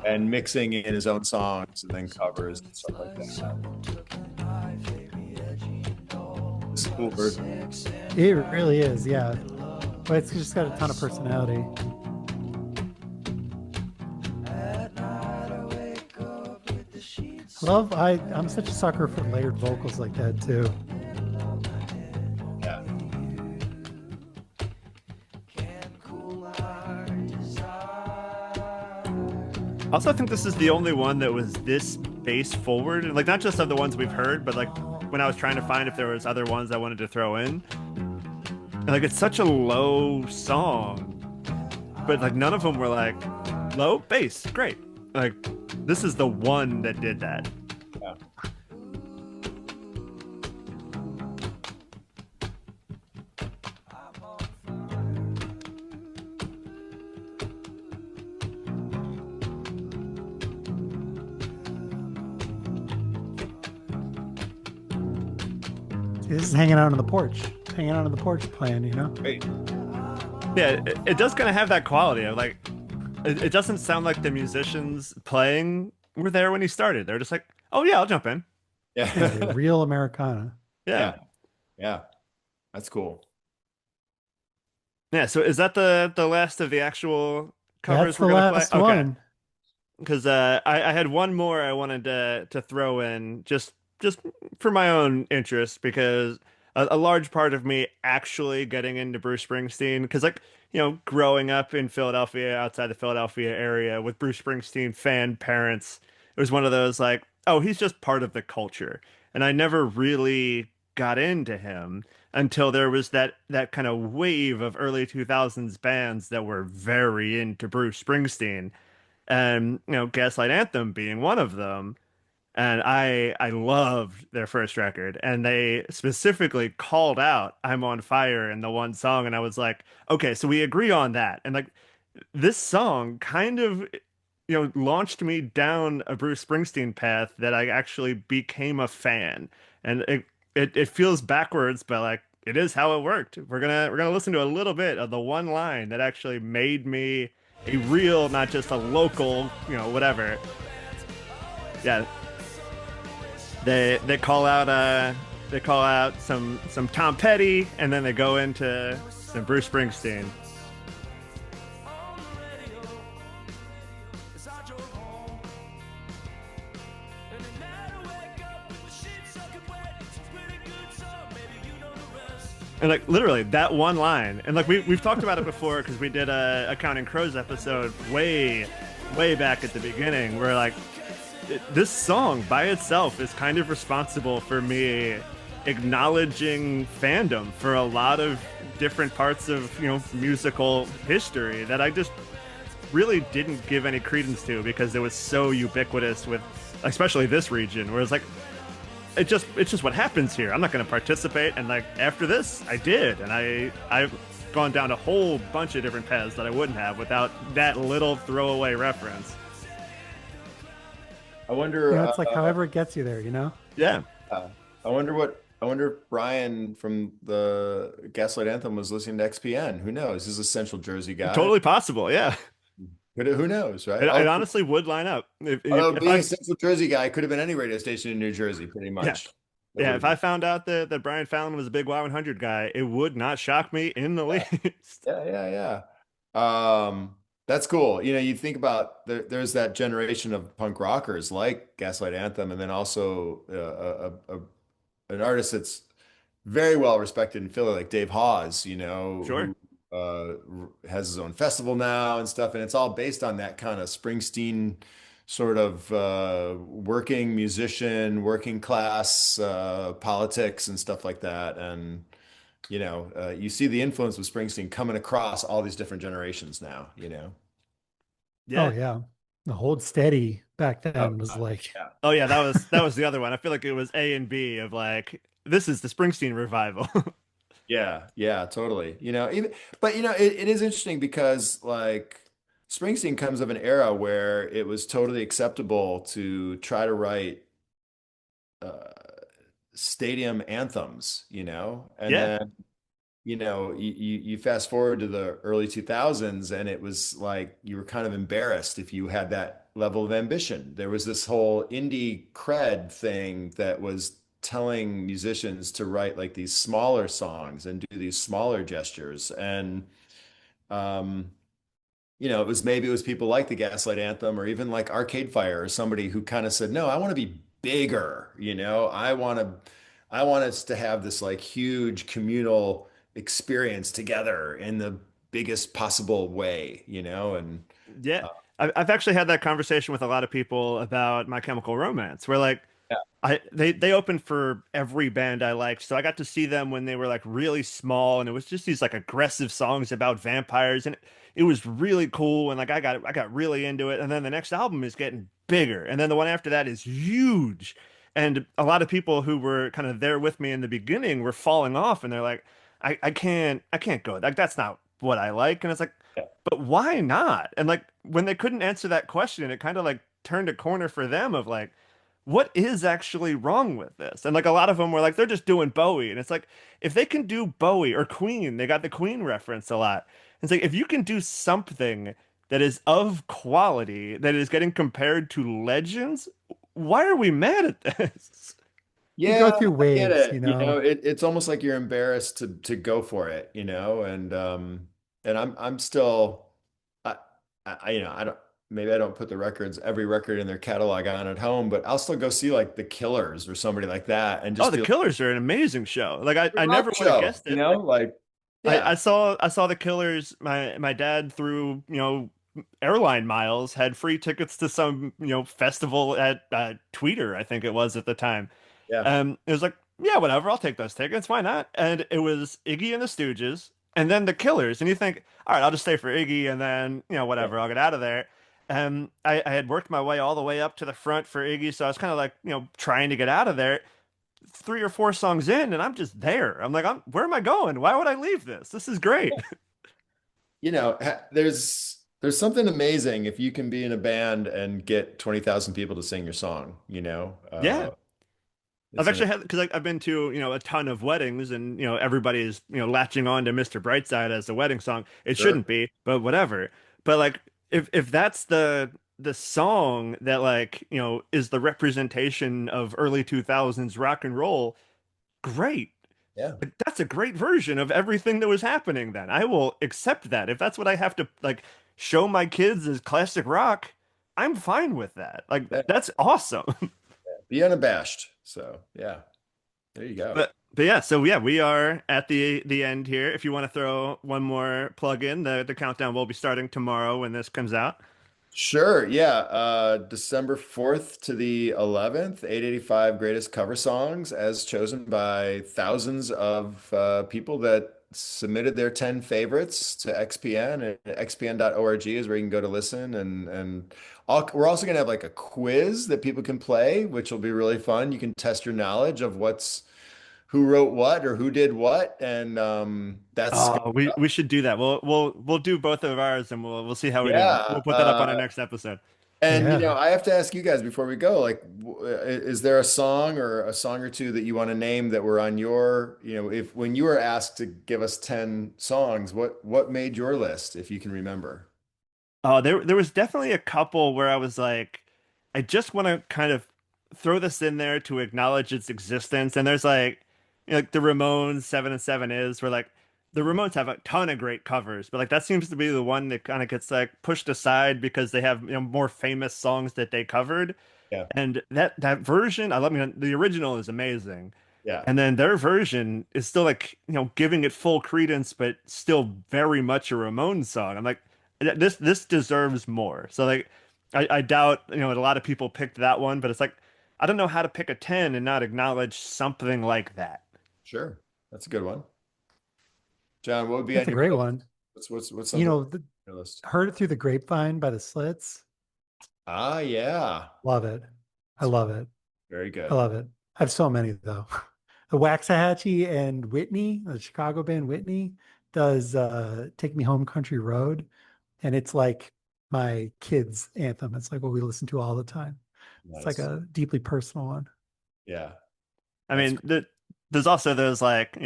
and mixing in his own songs and then covers and stuff like that. It's a cool version. It really is, yeah. But it's just got a ton of personality. I'm such a sucker for layered vocals like that too. Yeah. Also, I think this is the only one that was this bass forward, like not just of the ones we've heard, but like when I was trying to find if there was other ones I wanted to throw in. And, like it's such a low song, but like none of them were like low bass. Great. Like this is the one that did that. Yeah. This is hanging out on the porch. Hanging out on the porch playing, you know? Great. Yeah, it does kind of have that quality of like, it doesn't sound like the musicians playing were there when he started. They're just like, oh yeah, I'll jump in. Yeah, Yeah. real Americana. Yeah. Yeah. That's cool. Yeah. So is that the last of the actual covers That's we're the gonna last play? Okay. one. Because I had one more I wanted to throw in just for my own interest because a large part of me actually getting into Bruce Springsteen because like growing up in Philadelphia outside the Philadelphia area with Bruce Springsteen fan parents, it was one of those like, oh, he's just part of the culture, and I never really got into him until there was that kind of wave of early 2000s bands that were very into Bruce Springsteen, and Gaslight Anthem being one of them. And I loved their first record, and they specifically called out "I'm on Fire" in the one song, and I was like, okay, so we agree on that. And like this song kind of launched me down a Bruce Springsteen path that I actually became a fan. And it feels backwards, but like it is how it worked. We're gonna listen to a little bit of the one line that actually made me a real, not just a local, whatever. Yeah. They call out some Tom Petty, and then they go into some Bruce Springsteen. And like literally that one line, and like we've talked about it before because we did a Counting Crows episode way back at the beginning where like this song by itself is kind of responsible for me acknowledging fandom for a lot of different parts of musical history that I just really didn't give any credence to because it was so ubiquitous with especially this region where it's like it's just what happens here. I'm not going to participate, and like after this I did, and I've gone down a whole bunch of different paths that I wouldn't have without that little throwaway reference. I wonder. It's like however it gets you there, Yeah. I wonder if Brian from the Gaslight Anthem was listening to XPN. Who knows? He's a Central Jersey guy. Totally possible. Yeah. Who knows, right? It honestly would line up. Although If being a I Central Jersey guy, I could have been any radio station in New Jersey, pretty yeah much. That yeah would if have I been. found out that Brian Fallon was a big Y100 guy, it would not shock me in the Yeah, least. yeah. That's cool. You know, you think about there's that generation of punk rockers like Gaslight Anthem, and then also an artist that's very well respected in Philly, like Dave Hawes, you know, Sure. who has his own festival now and stuff. And it's all based on that kind of Springsteen sort of working musician, working class politics and stuff like that. And, you know, you see the influence of Springsteen coming across all these different generations now, you know. Oh Yeah. yeah. The Hold Steady back Oh, then was God. like, Yeah. Oh yeah, that was the other one. I feel like it was A and B of like this is the Springsteen revival. Yeah, totally. You know, even but you know, it is interesting because like Springsteen comes of an era where it was totally acceptable to try to write uh, stadium anthems, you know, and Yeah. then you know, you fast forward to the early 2000s and it was like you were kind of embarrassed if you had that level of ambition. There was this whole indie cred thing that was telling musicians to write like these smaller songs and do these smaller gestures. And um, you know, it was people like the Gaslight Anthem or even like Arcade Fire or somebody who kind of said, no, I want to be bigger, you know, I want us to have this like huge communal experience together in the biggest possible way, you know, and Yeah. uh, I've actually had that conversation with a lot of people about My Chemical Romance, where like yeah, they opened for every band I liked. So I got to see them when they were like really small and it was just these like aggressive songs about vampires and it was really cool and like I got really into it. And then the next album is getting bigger. And then the one after that is huge. And a lot of people who were kind of there with me in the beginning were falling off and they're like, I can't go. Like that's not what I like. And it's like, yeah, but why not? And like when they couldn't answer that question, it kind of like turned a corner for them of like, what is actually wrong with this? And like a lot of them were like, they're just doing Bowie. And it's like, if they can do Bowie or Queen, they got the Queen reference a lot. It's like, if you can do something that is of quality, that is getting compared to legends, why are we mad at this? you go yeah, through I get waves, it. You know, it's almost like you're embarrassed to go for it, you know, and I'm still I, you know, I don't maybe I don't put the records every record in their catalog on at home, but I'll still go see like the Killers or somebody like that and Oh, just the be like, Killers are an amazing show. Like I never rock would have show, guessed you it. know, like yeah, I saw the Killers. My dad through airline miles had free tickets to some festival at Tweeter, I think it was at the time. yeah, It was like, yeah, whatever, I'll take those tickets. Why not? And it was Iggy and the Stooges, and then the Killers. And you think, all right, I'll just stay for Iggy, and then yeah. whatever, I'll get out of there. I had worked my way all the way up to the front for Iggy, so I was kind of like trying to get out of there. 3 or 4 songs in, and I'm just there. I'm like, where am I going? Why would I leave this? This is great. You know, there's something amazing if you can be in a band and get 20,000 people to sing your song, you know. Yeah. I've It's an actually had because I've been to a ton of weddings and everybody's latching on to Mr. Brightside as the wedding song. It sure. shouldn't be, but whatever. But like if that's the song that like is the representation of early 2000s rock and roll, great. Yeah. Like, that's a great version of everything that was happening then. I will accept that. If that's what I have to like show my kids as classic rock, I'm fine with that. Like Yeah. that's awesome. Be unabashed. So, yeah. There you go. But yeah, so yeah, we are at the end here. If you want to throw one more plug in, the countdown will be starting tomorrow when this comes out. Sure. Yeah. December 4th to the 11th, 885 greatest cover songs as chosen by thousands of people that submitted their 10 favorites to XPN, and xpn.org is where you can go to listen and we're also going to have like a quiz that people can play, which will be really fun. You can test your knowledge of who wrote what or who did what, and that's Oh, we should do that. We'll do both of ours and we'll see how we do. yeah. We'll put that up on our next episode. And you know, yeah. I have to ask you guys before we go, like, is there a song or a song or two that you want to name that were on your, you know, if when you were asked to give us 10 songs, what made your list, if you can remember? Oh, there was definitely a couple where I was like, I just want to kind of throw this in there to acknowledge its existence. And there's like, like the Ramones, Seven and Seven is, where like the Ramones have a ton of great covers, but like that seems to be the one that kind of gets like pushed aside because they have, more famous songs that they covered. Yeah. And that version, I love, the original is amazing. Yeah. And then their version is still like, giving it full credence, but still very much a Ramones song. I'm like, this deserves more. So like, I doubt, a lot of people picked that one, but it's like, I don't know how to pick a 10 and not acknowledge something like that. Sure. That's a good one. John, what would be That's on a your great list? one. What's You something on know, your list? Heard It Through the Grapevine by the Slits. Ah, yeah. Love it. I love it. Very I good. love it. I have so many though. The Waxahachie and Whitney, the Chicago band Whitney, does Take Me Home Country Road. And it's like my kids' anthem. It's like what we listen to all the time. It's like Nice. a deeply personal one. Yeah. I That's mean, there's also those like,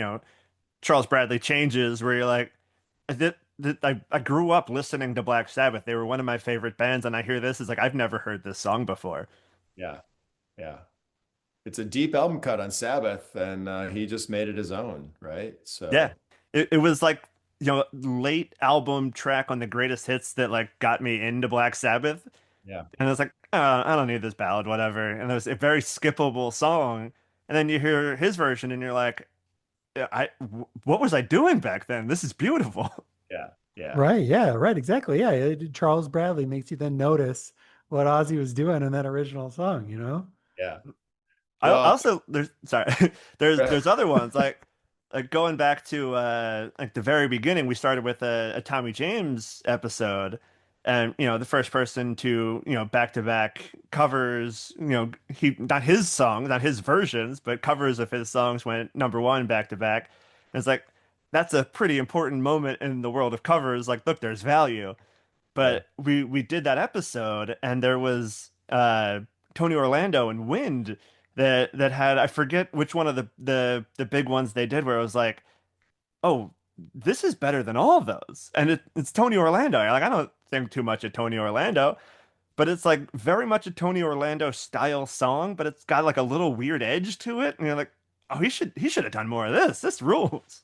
Charles Bradley changes where you're like, I grew up listening to Black Sabbath. They were one of my favorite bands, and I hear this, it's like I've never heard this song before. yeah. Yeah. It's a deep album cut on Sabbath, and he just made it his own, right? Yeah. So It was like, late album track on the greatest hits that like got me into Black Sabbath. yeah. And I was like, I don't need this ballad, whatever. And it was a very skippable song. And then you hear his version and you're like, what was I doing back then? This is beautiful. Yeah. Yeah. Right. Yeah. Right. Exactly. Yeah. Charles Bradley makes you then notice what Ozzy was doing in that original song, you know? Yeah. I Well, also there's sorry there's other ones like going back to like the very beginning. We started with a Tommy James episode, and the first person to back to back covers, he not his songs, not his versions, but covers of his songs went number one back to back. And it's like that's a pretty important moment in the world of covers. Like, look, there's value. yeah. But we did that episode, and there was Tony Orlando and Wind that had, I forget which one of the big ones they did, where it was like, oh, this is better than all of those, and it's Tony Orlando. Like, I don't think too much of Tony Orlando, but it's like very much a Tony Orlando style song, but it's got like a little weird edge to it, and you're like, oh, he should have done more of this. This rules.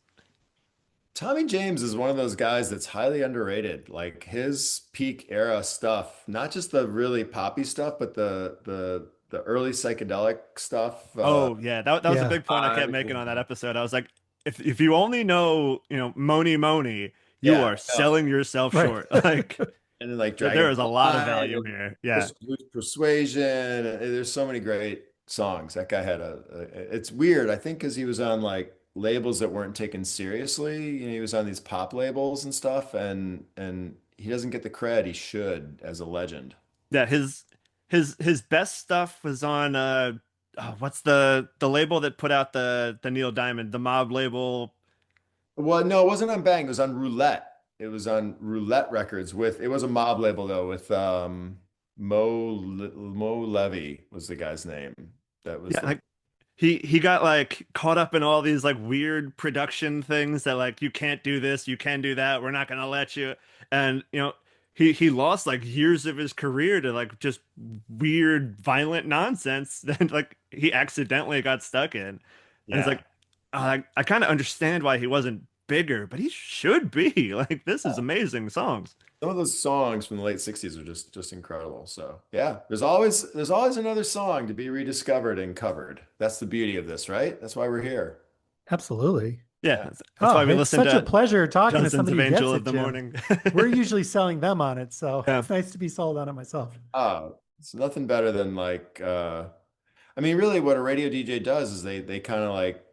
Tommy James is one of those guys that's highly underrated. Like his peak era stuff, not just the really poppy stuff, but the early psychedelic stuff. Oh yeah, that was a Yeah. big point I kept making on that episode. I was like, if you only know, Moni Moni, you Yeah, are I know. selling yourself Right. short. Like And then like there is a lot of Dragonfly value and here. Yeah. Persuasion. There's so many great songs. That guy had it's weird. I think because he was on like labels that weren't taken seriously. He was on these pop labels and stuff, and he doesn't get the cred he should as a legend. Yeah, his best stuff was on what's the label that put out the Neil Diamond, the Mob label. Well, no, it wasn't on Bang. It was on Roulette. It was on Roulette Records with. It was a mob label though with Mo Levy was the guy's name. That was Yeah, the like he got like caught up in all these like weird production things that like you can't do this, you can do that, we're not gonna let you. And he lost like years of his career to like just weird violent nonsense that like he accidentally got stuck in. And it's yeah. like I kind of understand why he wasn't bigger, but he should be. Like this is amazing songs. Some of those songs from the late 60s are just incredible. So yeah, there's always another song to be rediscovered and covered. That's the beauty of this, right? That's why we're here. Absolutely. Yeah, Yeah. that's why Oh, we it's listen such a to pleasure talking to Dozens somebody of who gets Angel it, of the Jim. Morning. We're usually selling them on it, so Yeah. it's nice to be sold on it myself. It's nothing better than like I mean, really what a radio DJ does is they kind of like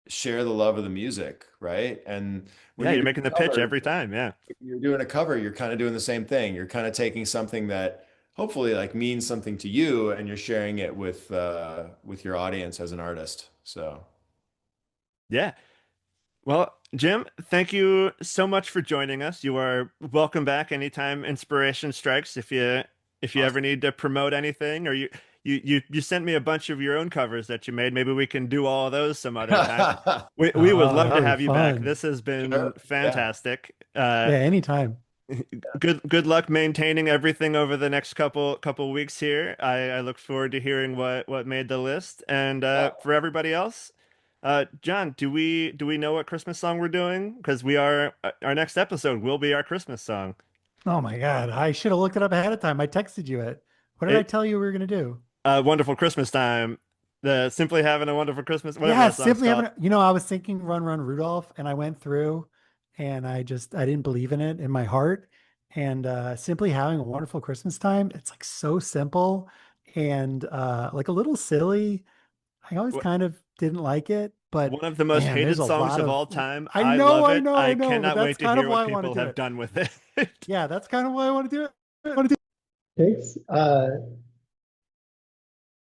share the love of the music, right? And when Yeah, you're you're doing making a the pitch cover, every time. Yeah. you're doing a cover, you're kind of doing the same thing. You're kind of taking something that hopefully like means something to you and you're sharing it with your audience as an artist. So Yeah. Well, Jim, thank you so much for joining us. You are welcome back anytime inspiration strikes. If you ever awesome. need to promote anything, or you sent me a bunch of your own covers that you made. Maybe we can do all of those some other time. We would Oh, love that to would be have you back. fun. This has been Sure. Yeah. fantastic. Yeah, anytime. Good luck maintaining everything over the next couple weeks here. I look forward to hearing what made the list. And for everybody else, John, do we know what Christmas song we're doing? Because we are our next episode will be our Christmas song. Oh my God. I should have looked it up ahead of time. I texted you it. What did I It tell you we were going to do? Wonderful Christmas time. The Simply Having a Wonderful Christmas, whatever Yeah, that song's simply called. having, I was thinking Run Run Rudolph and I went through and I didn't believe in it in my heart. And simply having a wonderful Christmas time. It's like so simple and like a little silly. I always Wh- kind of didn't like it, but One of the most man, there's hated a songs lot of of, all time. I I know, love I it. know, I I know, but cannot that's wait to kind of hear why what I want to people do have it. done with it. Yeah, that's kind of why I want to do it. I want to do it. Thanks.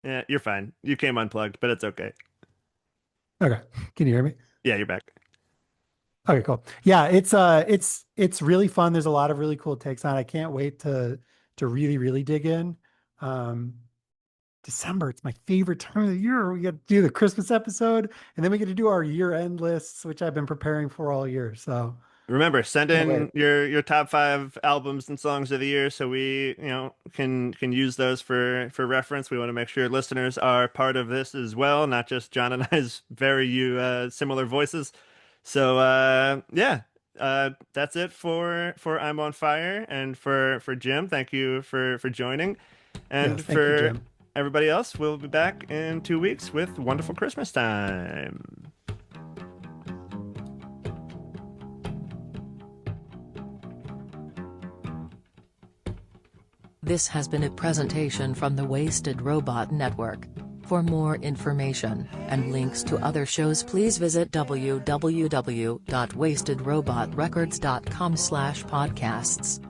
Yeah, you're fine. You came unplugged, but it's okay. Okay. Can you hear me? Yeah, you're back. Okay, cool. Yeah, it's really fun. There's a lot of really cool takes on it. I can't wait to really, really dig in. Um, December, it's my favorite time of the year. We get to do the Christmas episode, and then we get to do our year-end lists, which I've been preparing for all year. So Remember, send can't wait. in your top 5 albums and songs of the year so we, can use those for reference. We want to make sure listeners are part of this as well, not just John and I's very similar voices. So yeah, that's it for I'm on Fire, and for Jim, thank you for joining. And Yes, thank you, for Jim. everybody else, we'll be back in 2 weeks with Wonderful Christmas Time. This has been a presentation from the Wasted Robot Network. For more information and links to other shows, please visit www.wastedrobotrecords.com/podcasts.